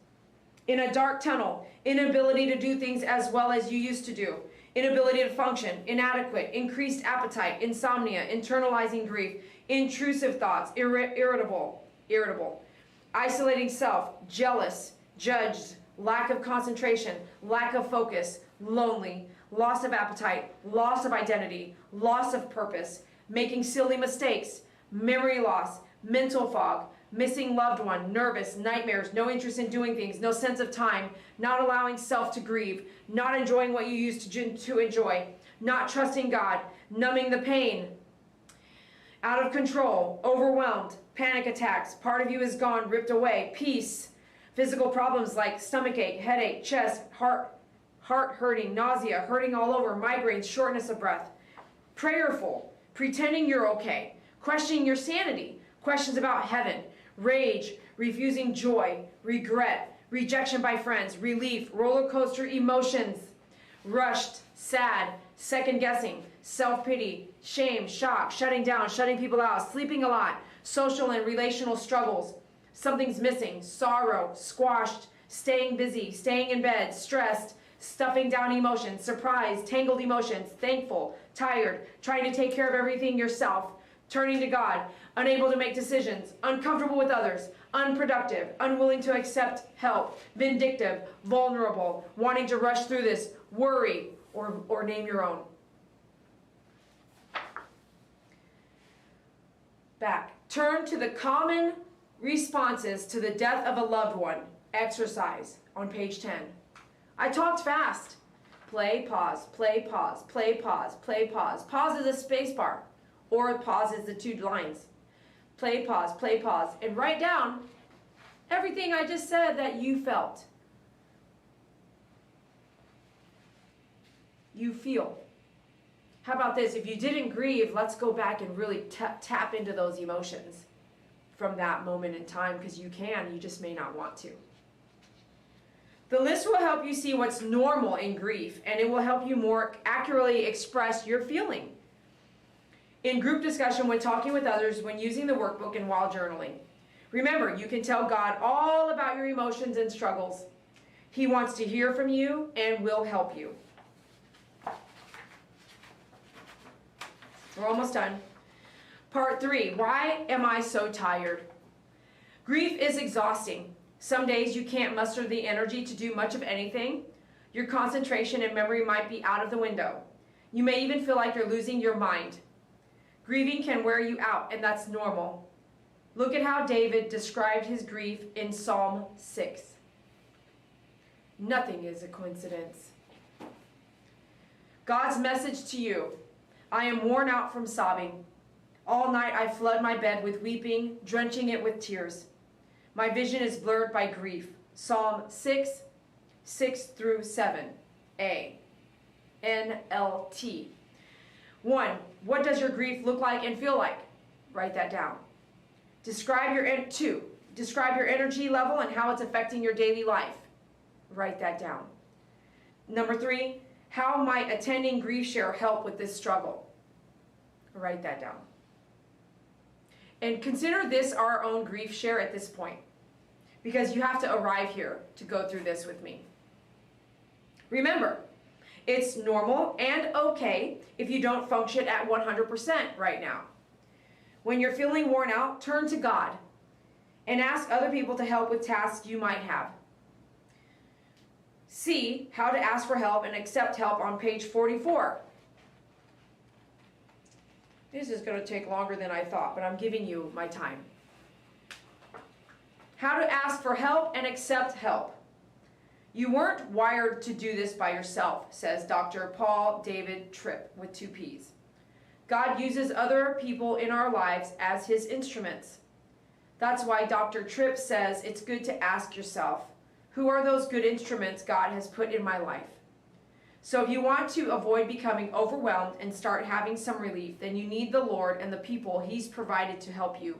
in a dark tunnel, inability to do things as well as you used to do, inability to function, inadequate, increased appetite, insomnia, internalizing grief, intrusive thoughts, irritable, isolating self, jealous, judged, lack of concentration, lack of focus, lonely, loss of appetite, loss of identity, loss of purpose, making silly mistakes, memory loss, mental fog, missing loved one, nervous, nightmares, no interest in doing things, no sense of time, not allowing self to grieve, not enjoying what you used to enjoy, not trusting God, numbing the pain, out of control, overwhelmed, panic attacks, part of you is gone, ripped away, peace, physical problems like stomachache, headache, chest, heart hurting, nausea, hurting all over, migraines, shortness of breath, prayerful, pretending you're okay, questioning your sanity, questions about heaven, rage, refusing joy, regret, rejection by friends, relief, roller coaster emotions, rushed, sad, second guessing, self-pity, shame, shock, shutting down, shutting people out, sleeping a lot, social and relational struggles, something's missing, sorrow, squashed, staying busy, staying in bed, stressed, stuffing down emotions, surprised, tangled emotions, thankful, tired, trying to take care of everything yourself, turning to God, unable to make decisions, uncomfortable with others, unproductive, unwilling to accept help, vindictive, vulnerable, wanting to rush through this, worry, or name your own. Back. Turn to the common responses to the death of a loved one. Exercise on page 10. I talked fast. Play, pause, play, pause, play, pause, play, pause. Pause is a space bar, or pause is the 2 lines. Play, pause, and write down everything I just said that you felt. You feel. How about this? If you didn't grieve, let's go back and really tap into those emotions from that moment in time, because you can, you just may not want to. The list will help you see what's normal in grief, and it will help you more accurately express your feeling. In group discussion, when talking with others, when using the workbook, and while journaling. Remember, you can tell God all about your emotions and struggles. He wants to hear from you and will help you. We're almost done. Part 3, why am I so tired? Grief is exhausting. Some days you can't muster the energy to do much of anything. Your concentration and memory might be out of the window. You may even feel like you're losing your mind. Grieving can wear you out, and that's normal. Look at how David described his grief in Psalm 6. Nothing is a coincidence. God's message to you. I am worn out from sobbing. All night I flood my bed with weeping, drenching it with tears. My vision is blurred by grief. Psalm 6, 6 through 7. A. NLT. 1. What does your grief look like and feel like? Write that down. 2. Describe your energy level and how it's affecting your daily life. Write that down. 3. How might attending Grief Share help with this struggle? Write that down. And consider this our own grief share at this point, because you have to arrive here to go through this with me. Remember, it's normal and okay if you don't function at 100% right now. When you're feeling worn out, turn to God and ask other people to help with tasks you might have. See how to ask for help and accept help on page 44. This is going to take longer than I thought, but I'm giving you my time. How to ask for help and accept help. You weren't wired to do this by yourself, says Dr. Paul David Tripp with 2 P's. God uses other people in our lives as his instruments. That's why Dr. Tripp says it's good to ask yourself, who are those good instruments God has put in my life? So if you want to avoid becoming overwhelmed and start having some relief, then you need the Lord and the people He's provided to help you.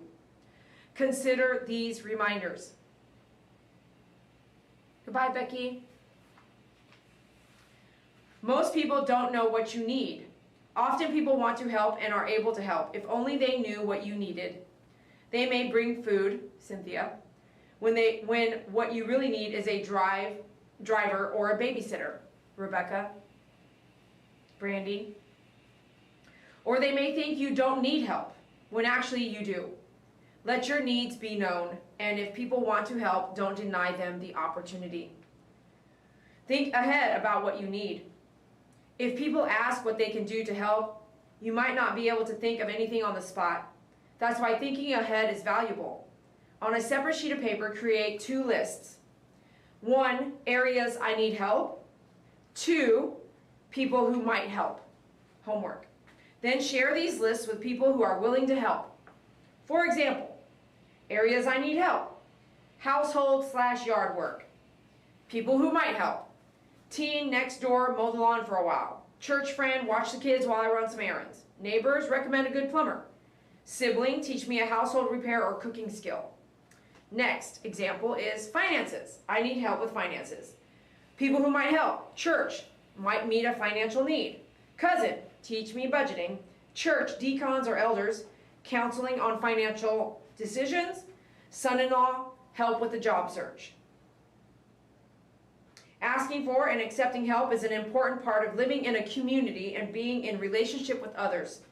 Consider these reminders. Goodbye, Becky. Most people don't know what you need. Often people want to help and are able to help if only they knew what you needed. They may bring food, Cynthia, when what you really need is a driver or a babysitter, Rebecca, Brandy. Or they may think you don't need help when actually you do. Let your needs be known, and if people want to help, don't deny them the opportunity. Think ahead about what you need. If people ask what they can do to help, you might not be able to think of anything on the spot. That's why thinking ahead is valuable. On a separate sheet of paper, create 2 lists. 1, areas I need help. 2, people who might help. Homework. Then share these lists with people who are willing to help. For example, areas I need help. Household/yard work. People who might help. Teen next door, mow the lawn for a while. Church friend, watch the kids while I run some errands. Neighbors, recommend a good plumber. Sibling, teach me a household repair or cooking skill. Next example is finances. I need help with finances. People who might help. Church, might meet a financial need. Cousin, teach me budgeting. Church, deacons or elders, counseling on financial decisions. Son-in-law, help with the job search. Asking for and accepting help is an important part of living in a community and being in relationship with others.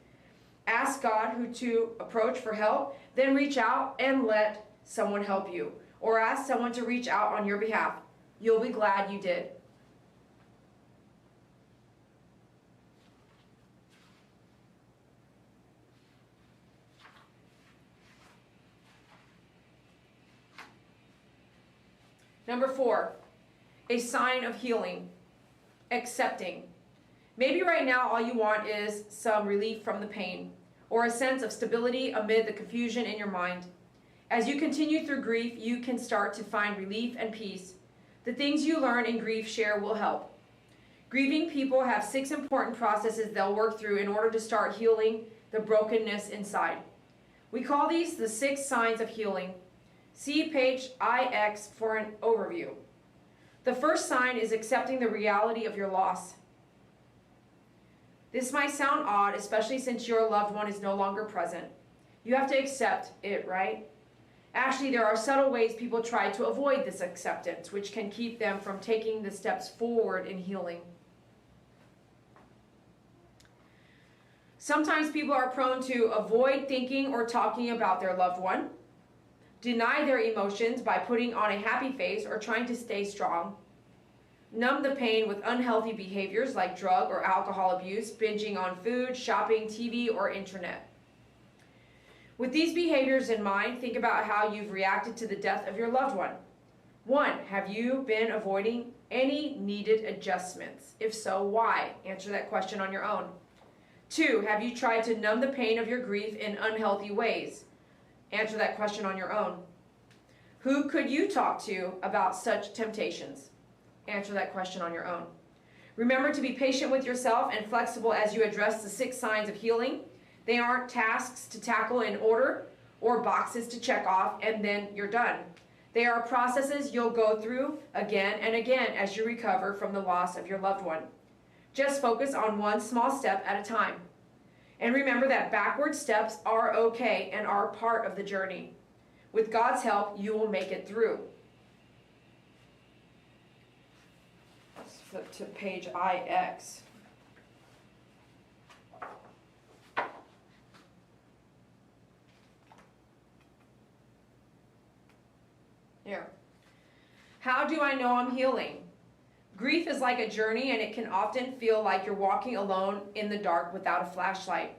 Ask God who to approach for help, then reach out and let someone help you, or ask someone to reach out on your behalf. You'll be glad you did. Number 4, a sign of healing, accepting. Maybe right now all you want is some relief from the pain, or a sense of stability amid the confusion in your mind. As you continue through grief, you can start to find relief and peace. The things you learn in grief share will help. Grieving people have 6 important processes they'll work through in order to start healing the brokenness inside. We call these the 6 signs of healing. See page IX for an overview. The first sign is accepting the reality of your loss. This might sound odd, especially since your loved one is no longer present. You have to accept it, right? Actually, there are subtle ways people try to avoid this acceptance, which can keep them from taking the steps forward in healing. Sometimes people are prone to avoid thinking or talking about their loved one, deny their emotions by putting on a happy face or trying to stay strong, numb the pain with unhealthy behaviors like drug or alcohol abuse, binging on food, shopping, TV, or internet. With these behaviors in mind, think about how you've reacted to the death of your loved one. 1, have you been avoiding any needed adjustments? If so, why? Answer that question on your own. 2, have you tried to numb the pain of your grief in unhealthy ways? Answer that question on your own. Who could you talk to about such temptations? Answer that question on your own. Remember to be patient with yourself and flexible as you address the 6 signs of healing. They aren't tasks to tackle in order or boxes to check off and then you're done. They are processes you'll go through again and again as you recover from the loss of your loved one. Just focus on one small step at a time. And remember that backward steps are okay and are part of the journey. With God's help, you will make it through. Let's flip to page IX. Here. How do I know I'm healing? Grief is like a journey, and it can often feel like you're walking alone in the dark without a flashlight.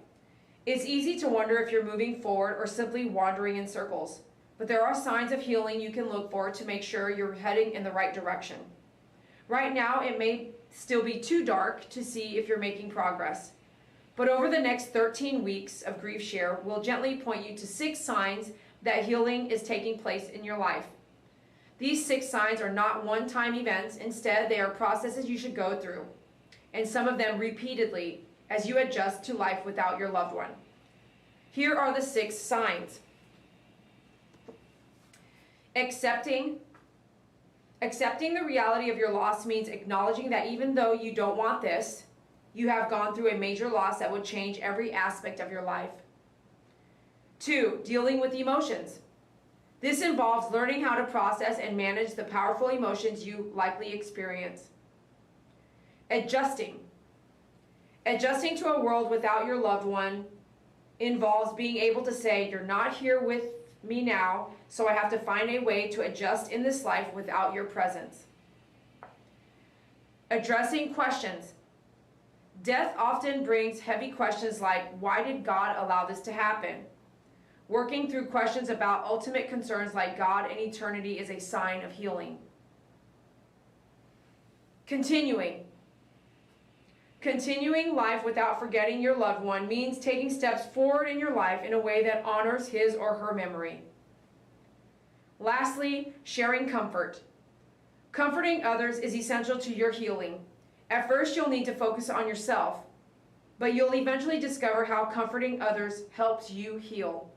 It's easy to wonder if you're moving forward or simply wandering in circles. But there are signs of healing you can look for to make sure you're heading in the right direction. Right now, it may still be too dark to see if you're making progress. But over the next 13 weeks of Grief Share, we'll gently point you to 6 signs that healing is taking place in your life. These 6 signs are not one-time events. Instead, they are processes you should go through. and some of them repeatedly, as you adjust to life without your loved one. Here are the 6 signs. Accepting the reality of your loss means acknowledging that even though you don't want this, you have gone through a major loss that would change every aspect of your life. 2, dealing with emotions. This involves learning how to process and manage the powerful emotions you likely experience. Adjusting. Adjusting to a world without your loved one involves being able to say, you're not here with me now, so I have to find a way to adjust in this life without your presence. Addressing questions. Death often brings heavy questions like, why did God allow this to happen? Working through questions about ultimate concerns like God and eternity is a sign of healing. Continuing life without forgetting your loved one means taking steps forward in your life in a way that honors his or her memory. Lastly, sharing comfort. Comforting others is essential to your healing. At first, you'll need to focus on yourself, but you'll eventually discover how comforting others helps you heal.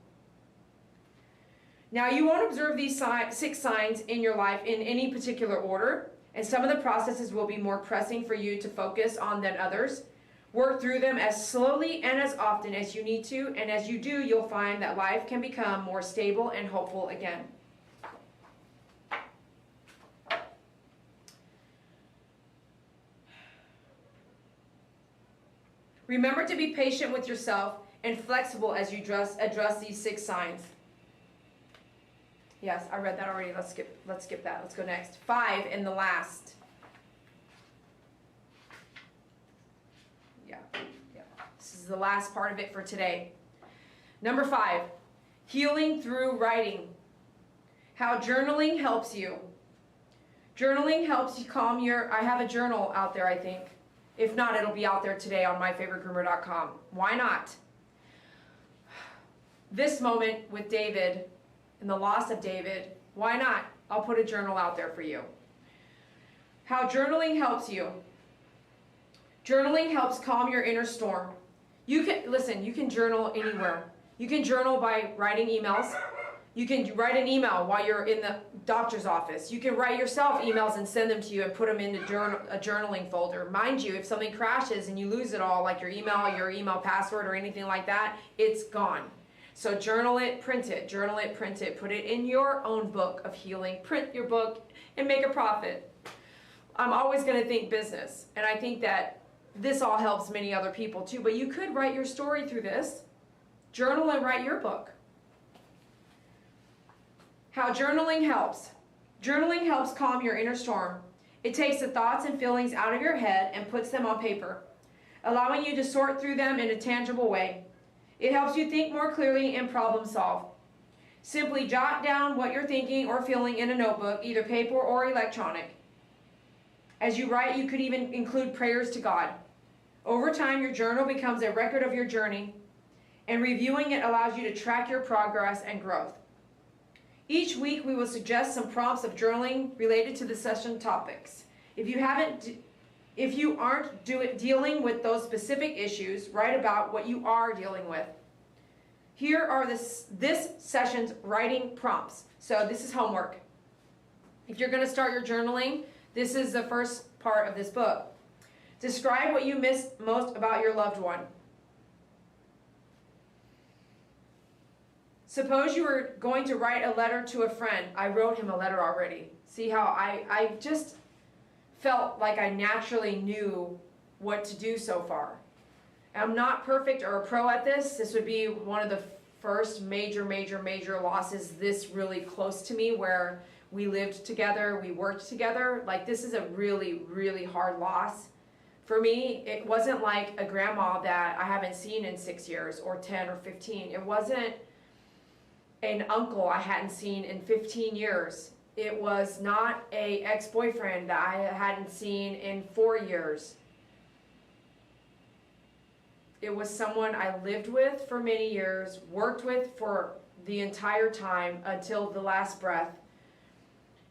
Now, you won't observe these 6 signs in your life in any particular order, and some of the processes will be more pressing for you to focus on than others. Work through them as slowly and as often as you need to, and as you do, you'll find that life can become more stable and hopeful again. Remember to be patient with yourself and flexible as you address these 6 signs. Yes, I read that already. Let's skip that. Let's go next. 5 and the last. Yeah. This is the last part of it for today. Number 5, healing through writing. How journaling helps you. Journaling helps you calm your... I have a journal out there, I think. If not, it'll be out there today on myfavoritegroomer.com. Why not? This moment with David and the loss of David, why not? I'll put a journal out there for you. How journaling helps you. Journaling helps calm your inner storm. You can journal anywhere. You can journal by writing emails. You can write an email while you're in the doctor's office. You can write yourself emails and send them to you and put them in a journaling folder. Mind you, if something crashes and you lose it all, like your email password or anything like that, it's gone. So journal it, print it, put it in your own book of healing, print your book, and make a profit. I'm always going to think business, and I think that this all helps many other people too, but you could write your story through this, journal and write your book. How journaling helps. Journaling helps calm your inner storm. It takes the thoughts and feelings out of your head and puts them on paper, allowing you to sort through them in a tangible way. It helps you think more clearly and problem solve. Simply jot down what you're thinking or feeling in a notebook, either paper or electronic. As you write, you could even include prayers to God. Over time, your journal becomes a record of your journey, and reviewing it allows you to track your progress and growth. Each week, we will suggest some prompts of journaling related to the session topics. If you aren't dealing with those specific issues, write about what you are dealing with. Here are this session's writing prompts. So this is homework. If you're going to start your journaling, this is the first part of this book. Describe what you miss most about your loved one. Suppose you were going to write a letter to a friend. I wrote him a letter already. See how I just felt like I naturally knew what to do so far. I'm not perfect or a pro at this. This would be one of the first major losses this really close to me, where we lived together, we worked together. Like, this is a really hard loss. For me, it wasn't like a grandma that I haven't seen in 6 years or 10 or 15. It wasn't an uncle I hadn't seen in 15 years. It was not an ex-boyfriend that I hadn't seen in 4 years. It was someone I lived with for many years, worked with for the entire time until the last breath.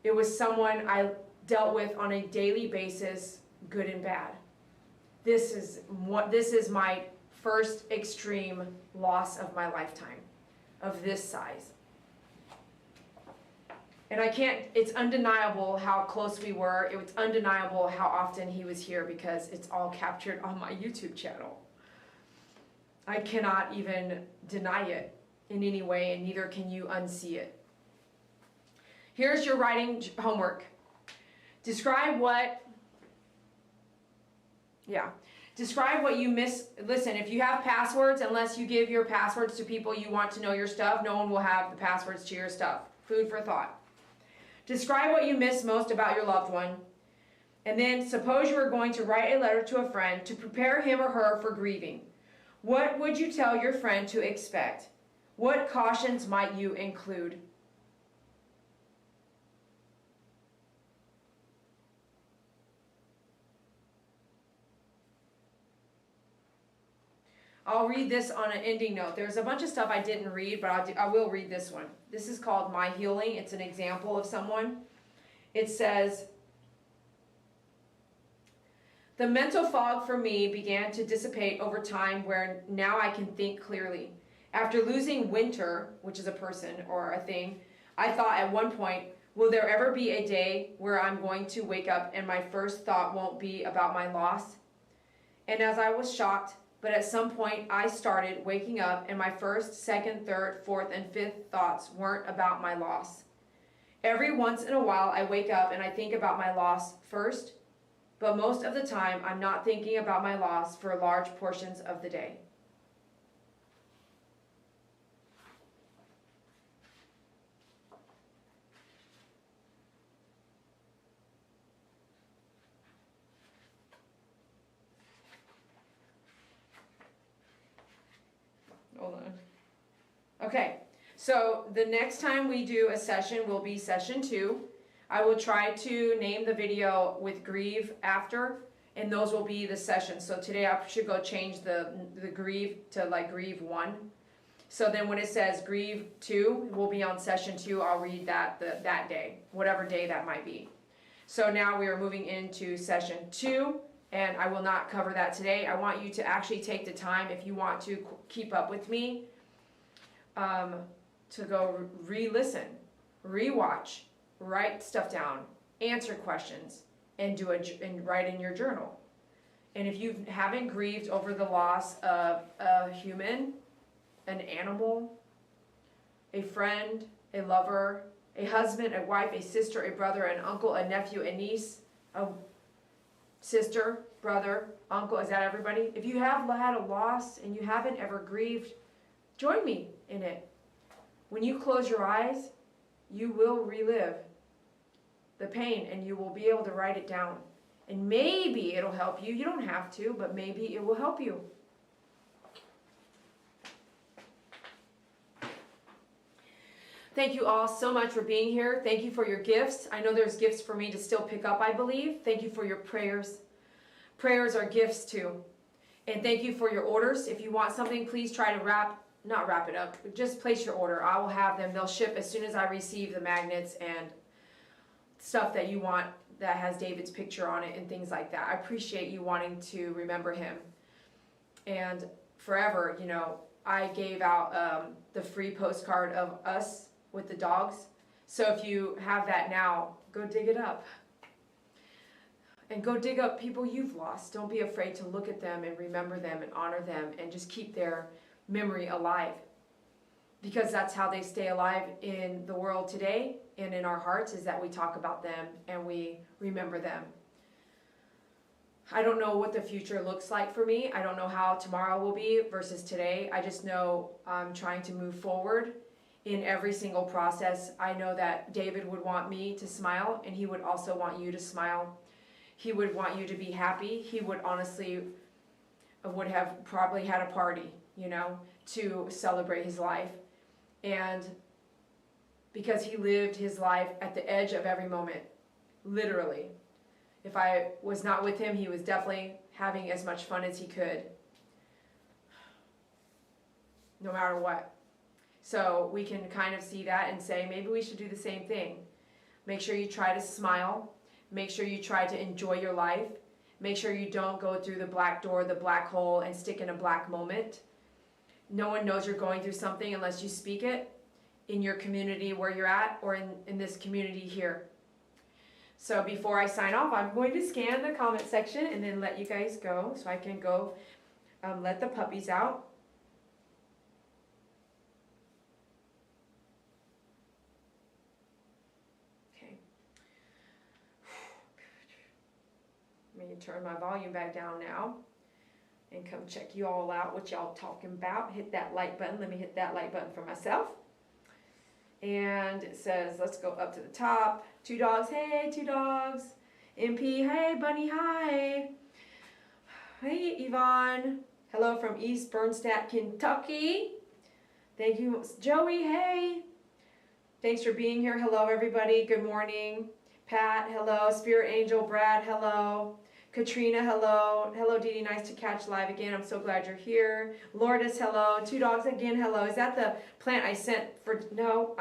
It was someone I dealt with on a daily basis, good and bad. this is my first extreme loss of my lifetime, of this size. And it's undeniable how close we were. It was undeniable how often he was here because it's all captured on my YouTube channel. I cannot even deny it in any way, and neither can you unsee it. Here's your writing homework. Describe what you miss. Listen, if you have passwords, unless you give your passwords to people you want to know your stuff, no one will have the passwords to your stuff. Food for thought. Describe what you miss most about your loved one. And then suppose you were going to write a letter to a friend to prepare him or her for grieving. What would you tell your friend to expect? What cautions might you include? I'll read this on an ending note. There's a bunch of stuff I didn't read, but I will read this one. This is called My Healing. It's an example of someone. It says, the mental fog for me began to dissipate over time where now I can think clearly. After losing Winter, which is a person or a thing, I thought at one point, will there ever be a day where I'm going to wake up and my first thought won't be about my loss? And as I was shocked, but at some point I started waking up and my first, second, third, fourth, and fifth thoughts weren't about my loss. Every once in a while I wake up and I think about my loss first, but most of the time I'm not thinking about my loss for large portions of the day. Hold on. Okay, so the next time we do a session will be session 2. I will try to name the video with grieve after, and those will be the sessions. So today I should go change the grieve to like grieve 1. So then when it says grieve 2, we'll be on session 2. I'll read that that day, whatever day that might be. So now we are moving into session 2. And I will not cover that today. I want you to actually take the time, if you want to keep up with me, to go re-listen, re-watch, write stuff down, answer questions, and write in your journal. And if you haven't grieved over the loss of a human, an animal, a friend, a lover, a husband, a wife, a sister, a brother, an uncle, a nephew, a niece, a sister, brother, uncle, is that everybody? If you have had a loss and you haven't ever grieved, join me in it. When you close your eyes, you will relive the pain and you will be able to write it down. And maybe it'll help you. You don't have to, but maybe it will help you. Thank you all so much for being here. Thank you for your gifts. I know there's gifts for me to still pick up, I believe. Thank you for your prayers. Prayers are gifts too. And thank you for your orders. If you want something, please try to not wrap it up, but just place your order. I will have them. They'll ship as soon as I receive the magnets and stuff that you want that has David's picture on it and things like that. I appreciate you wanting to remember him. And forever, you know, I gave out the free postcard of us with the dogs. So if you have that now, go dig it up. And go dig up people you've lost. Don't be afraid to look at them and remember them and honor them and just keep their memory alive. Because that's how they stay alive in the world today and in our hearts, is that we talk about them and we remember them. I don't know what the future looks like for me. I don't know how tomorrow will be versus today. I just know I'm trying to move forward in every single process. I know that David would want me to smile, and he would also want you to smile. He would want you to be happy. He would honestly would have probably had a party, you know, to celebrate his life. And because he lived his life at the edge of every moment, literally. If I was not with him, he was definitely having as much fun as he could, no matter what. So we can kind of see that and say, maybe we should do the same thing. Make sure you try to smile. Make sure you try to enjoy your life. Make sure you don't go through the black door, the black hole, and stick in a black moment. No one knows you're going through something unless you speak it in your community where you're at, or in this community here. So before I sign off, I'm going to scan the comment section and then let you guys go so I can go let the puppies out. Okay. I'm going to turn my volume back down now and come check you all out, what y'all talking about. Hit that like button. Let me hit that like button for myself. And it says, let's go up to the top. 2 dogs, hey, 2 dogs. MP, hey, Bunny, hi. Hey, Yvonne. Hello from East Bernstadt, Kentucky. Thank you. Joey, hey. Thanks for being here. Hello, everybody. Good morning. Pat, hello. Spirit Angel, Brad, hello. Katrina, hello. Hello, Dee Dee. Nice to catch live again. I'm so glad you're here. Lourdes, hello. 2 dogs again, hello. Is that the plant I sent for? No,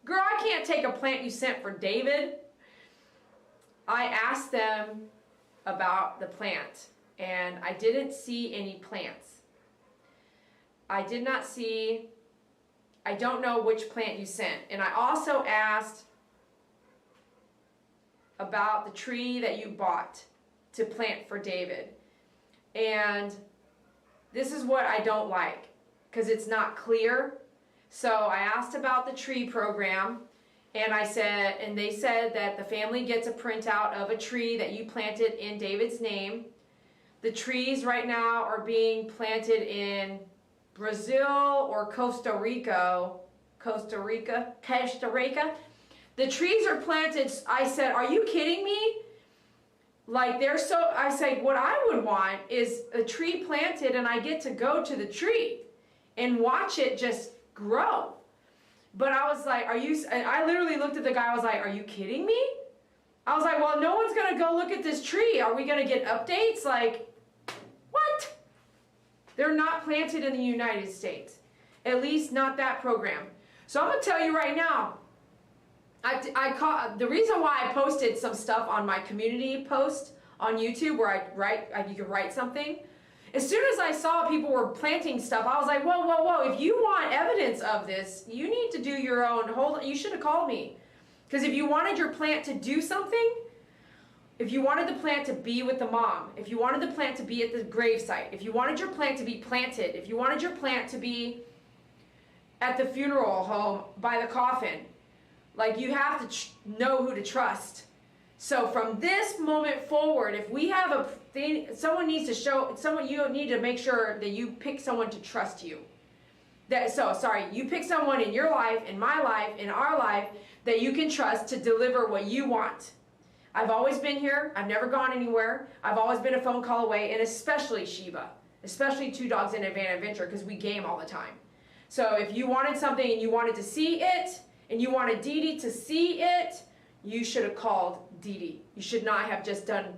girl, I can't take a plant you sent for David. I asked them about the plant, and I didn't see any plants. I did not see. I don't know which plant you sent, and I also asked about the tree that you bought to plant for David. And this is what I don't like, because it's not clear. So I asked about the tree program, and they said that the family gets a printout of a tree that you planted in David's name. The trees right now are being planted in Brazil or Costa Rica. The trees are planted. I said, are you kidding me? Like, I say, what I would want is a tree planted and I get to go to the tree and watch it just grow. But I was like, I literally looked at the guy, I was like, are you kidding me? I was like, well, no one's gonna go look at this tree. Are we gonna get updates? Like, what? They're not planted in the United States. At least not that program. So I'm gonna tell you right now, the reason why I posted some stuff on my community post on YouTube where you can write something. As soon as I saw people were planting stuff, I was like, whoa, whoa, whoa, if you want evidence of this, you need to do your own, you should have called me. Because if you wanted your plant to do something, if you wanted the plant to be with the mom, if you wanted the plant to be at the gravesite, if you wanted your plant to be planted, if you wanted your plant to be at the funeral home by the coffin, like, you have to know who to trust. So from this moment forward, if we have a thing, you need to make sure that you pick someone to trust you. You pick someone in your life, in my life, in our life, that you can trust to deliver what you want. I've always been here. I've never gone anywhere. I've always been a phone call away, and especially Sheba, especially 2 dogs in a van adventure, because we game all the time. So if you wanted something and you wanted to see it, and you wanted Dee Dee to see it, you should have called Dee Dee. You should not have just done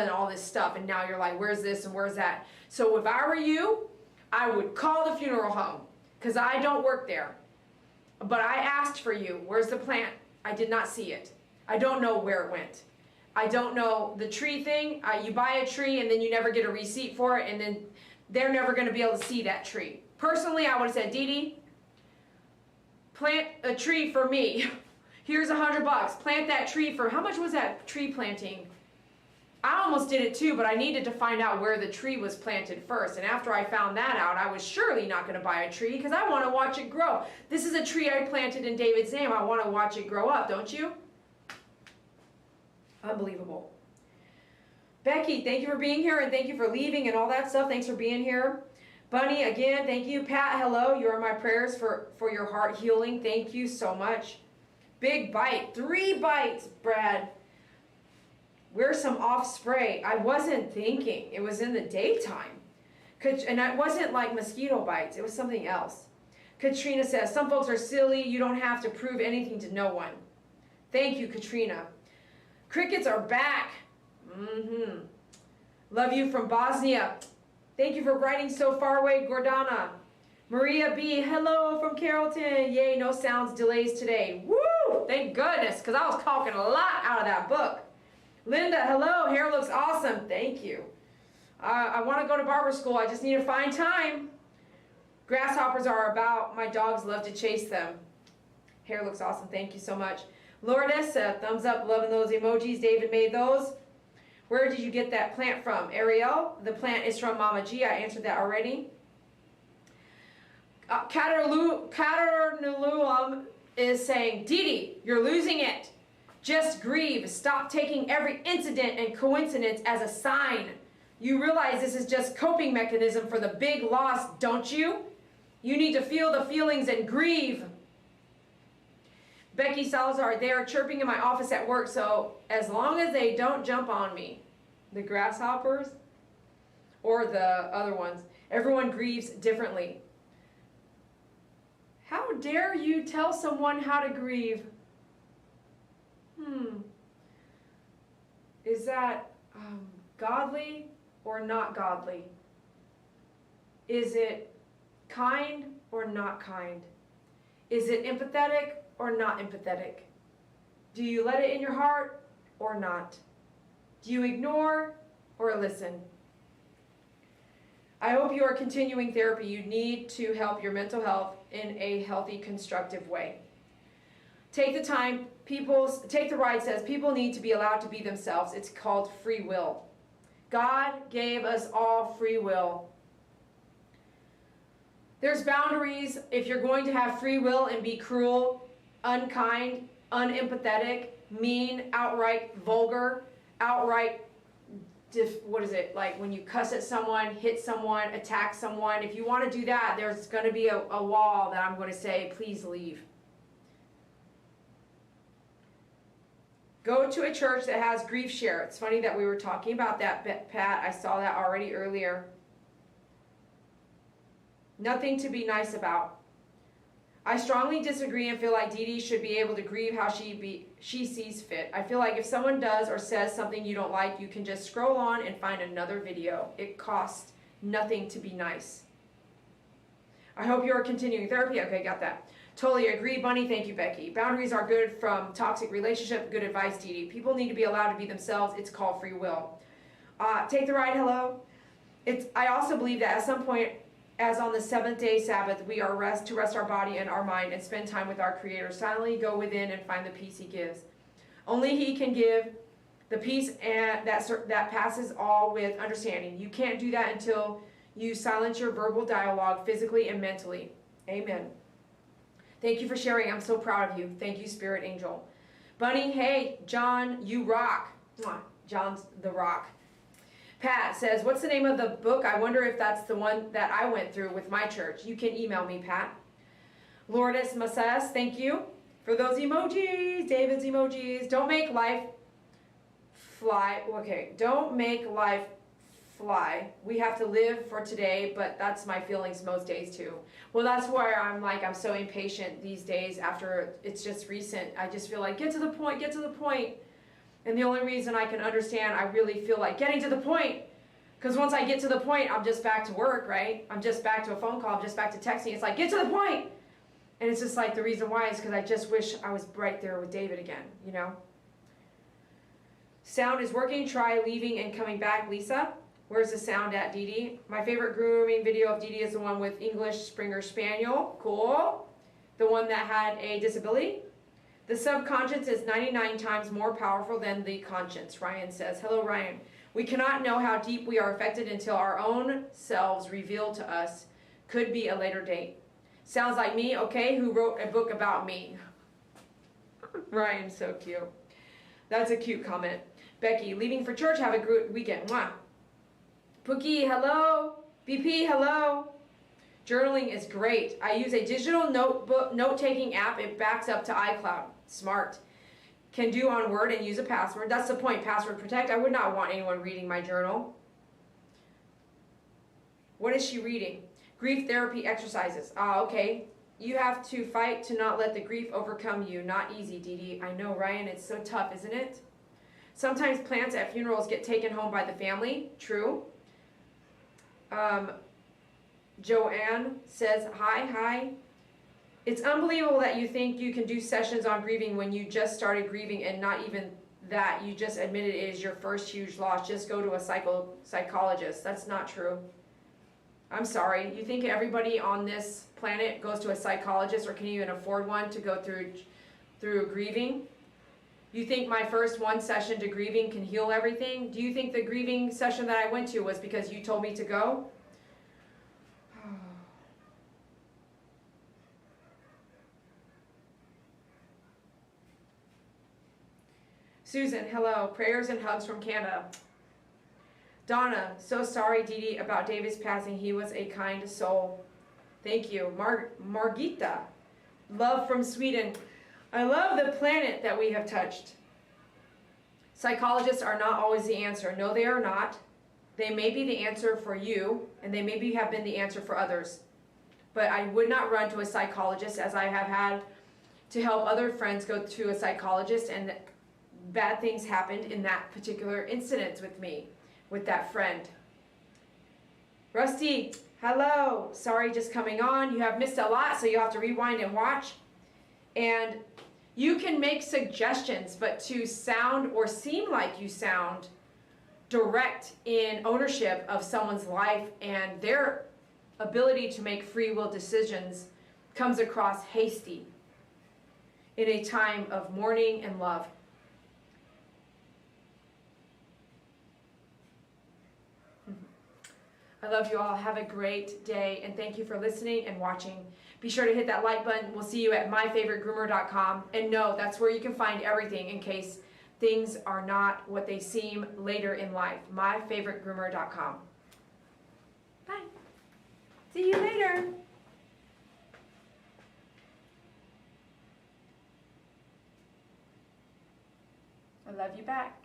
all this stuff, and now you're like, where's this and where's that? So if I were you, I would call the funeral home, because I don't work there. But I asked for you, where's the plant? I did not see it. I don't know where it went. I don't know the tree thing. You buy a tree and then you never get a receipt for it, and then they're never going to be able to see that tree. Personally, I would have said, Dee Dee, plant a tree for me. Here's $100. Plant that tree for, how much was that tree planting? I almost did it too, but I needed to find out where the tree was planted first. And after I found that out, I was surely not going to buy a tree because I want to watch it grow. This is a tree I planted in David's name. I want to watch it grow up, don't you? Unbelievable. Becky, thank you for being here, and thank you for leaving and all that stuff. Thanks for being here. Bunny, again, thank you. Pat, hello. You are my prayers for your heart healing. Thank you so much. Big bite. 3 bites, Brad. Where's some off spray? I wasn't thinking. It was in the daytime. And it wasn't like mosquito bites. It was something else. Katrina says, some folks are silly. You don't have to prove anything to no one. Thank you, Katrina. Crickets are back. Love you from Bosnia. Thank you for writing so far away, Gordana. Maria B, hello from Carrollton. Yay, no sounds delays today. Woo! Thank goodness, because I was talking a lot out of that book. Linda, hello. Hair looks awesome. Thank you. I want to go to barber school. I just need to find time. Grasshoppers are about. My dogs love to chase them. Hair looks awesome. Thank you so much. Lourdes, thumbs up. Loving those emojis. David made those. Where did you get that plant from? Ariel, the plant is from Mama G. I answered that already. Caternaluum is saying, Dee Dee, you're losing it. Just grieve. Stop taking every incident and coincidence as a sign. You realize this is just coping mechanism for the big loss, don't you? You need to feel the feelings and grieve. Becky Salazar, they are chirping in my office at work, so as long as they don't jump on me. The grasshoppers or the other ones. Everyone grieves differently. How dare you tell someone how to grieve? Is that godly or not godly? Is it kind or not kind? Is it empathetic or not empathetic? Do you let it in your heart or not? Do you ignore or listen? I hope you are continuing therapy. You need to help your mental health in a healthy, constructive way. Take the time. Take the Ride says people need to be allowed to be themselves. It's called free will. God gave us all free will. There's boundaries. If you're going to have free will and be cruel, unkind, unempathetic, mean, outright vulgar, outright, what is it, like when you cuss at someone, hit someone, attack someone, if you want to do that, there's going to be a wall that I'm going to say, please leave. Go to a church that has grief share. It's funny that we were talking about that, Pat. I saw that already earlier. Nothing to be nice about. I strongly disagree and feel like Dee Dee should be able to grieve how she sees fit. I feel like if someone does or says something you don't like, you can just scroll on and find another video. It costs nothing to be nice. I hope you are continuing therapy. Okay, got that. Totally agree, Bunny. Thank you, Becky. Boundaries are good from toxic relationship. Good advice, Dee Dee. People need to be allowed to be themselves. It's called free will. Take the Ride, hello. I also believe that at some point, as on the 7th-day Sabbath, we are to rest our body and our mind and spend time with our Creator. Silently go within and find the peace He gives. Only He can give the peace and that passes all with understanding. You can't do that until you silence your verbal dialogue physically and mentally. Amen. Thank you for sharing. I'm so proud of you. Thank you, Spirit Angel. Bunny, hey, John, you rock. John's the rock. Pat says, what's the name of the book? I wonder if that's the one that I went through with my church. You can email me, Pat. Lourdes Massas, thank you for those emojis. David's emojis. Don't make life fly. Okay, don't make life fly. We have to live for today, but that's my feelings most days too. Well, that's where I'm like, I'm so impatient these days after it's just recent. I just feel like, get to the point, get to the point. And the only reason I can understand, I really feel like getting to the point, because once I get to the point, I'm just back to work, right? I'm just back to a phone call, I'm just back to texting. It's like, get to the point. And it's just like, the reason why is because I just wish I was right there with David again, you know? Sound is working. Try leaving and coming back, Lisa. Where's the sound at, Dee Dee? My favorite grooming video of Dee Dee is the one with English Springer Spaniel. Cool. The one that had a disability. The subconscious is 99 times more powerful than the conscience, Ryan says. Hello, Ryan. We cannot know how deep we are affected until our own selves reveal to us. Could be a later date. Sounds like me, okay? Who wrote a book about me? Ryan's so cute. That's a cute comment. Becky, leaving for church. Have a good weekend. Mwah. Pookie, hello. BP, hello. Journaling is great. I use a digital note-taking app. It backs up to iCloud. Smart. Can do on Word and use a password. That's the point. Password protect. I would not want anyone reading my journal. What is she reading? Grief therapy exercises. Okay. You have to fight to not let the grief overcome you. Not easy, Dee Dee. I know, Ryan. It's so tough, isn't it? Sometimes plants at funerals get taken home by the family. True. Joanne says, hi. It's unbelievable that you think you can do sessions on grieving when you just started grieving and not even that you just admitted is your first huge loss. Just go to a psychologist. That's not true. I'm sorry. You think everybody on this planet goes to a psychologist or can even afford one to go through grieving? You think my first one session to grieving can heal everything? Do you think the grieving session that I went to was because you told me to go? Susan, hello. Prayers and hugs from Canada. Donna, so sorry, Dee Dee, about David's passing. He was a kind soul. Thank you. Margita, love from Sweden. I love the planet that we have touched. Psychologists are not always the answer. No, they are not. They may be the answer for you, and they maybe have been the answer for others. But I would not run to a psychologist, as I have had to help other friends go to a psychologist, and bad things happened in that particular incident with me, with that friend. Rusty, hello. Sorry, just coming on. You have missed a lot, so you have to rewind and watch. And you can make suggestions, but to sound or seem like you sound direct in ownership of someone's life and their ability to make free will decisions comes across hasty in a time of mourning and love. I love you all. Have a great day, and thank you for listening and watching. Be sure to hit that like button. We'll see you at myfavoritegroomer.com. And no, that's where you can find everything in case things are not what they seem later in life. myfavoritegroomer.com. Bye. See you later. I love you back.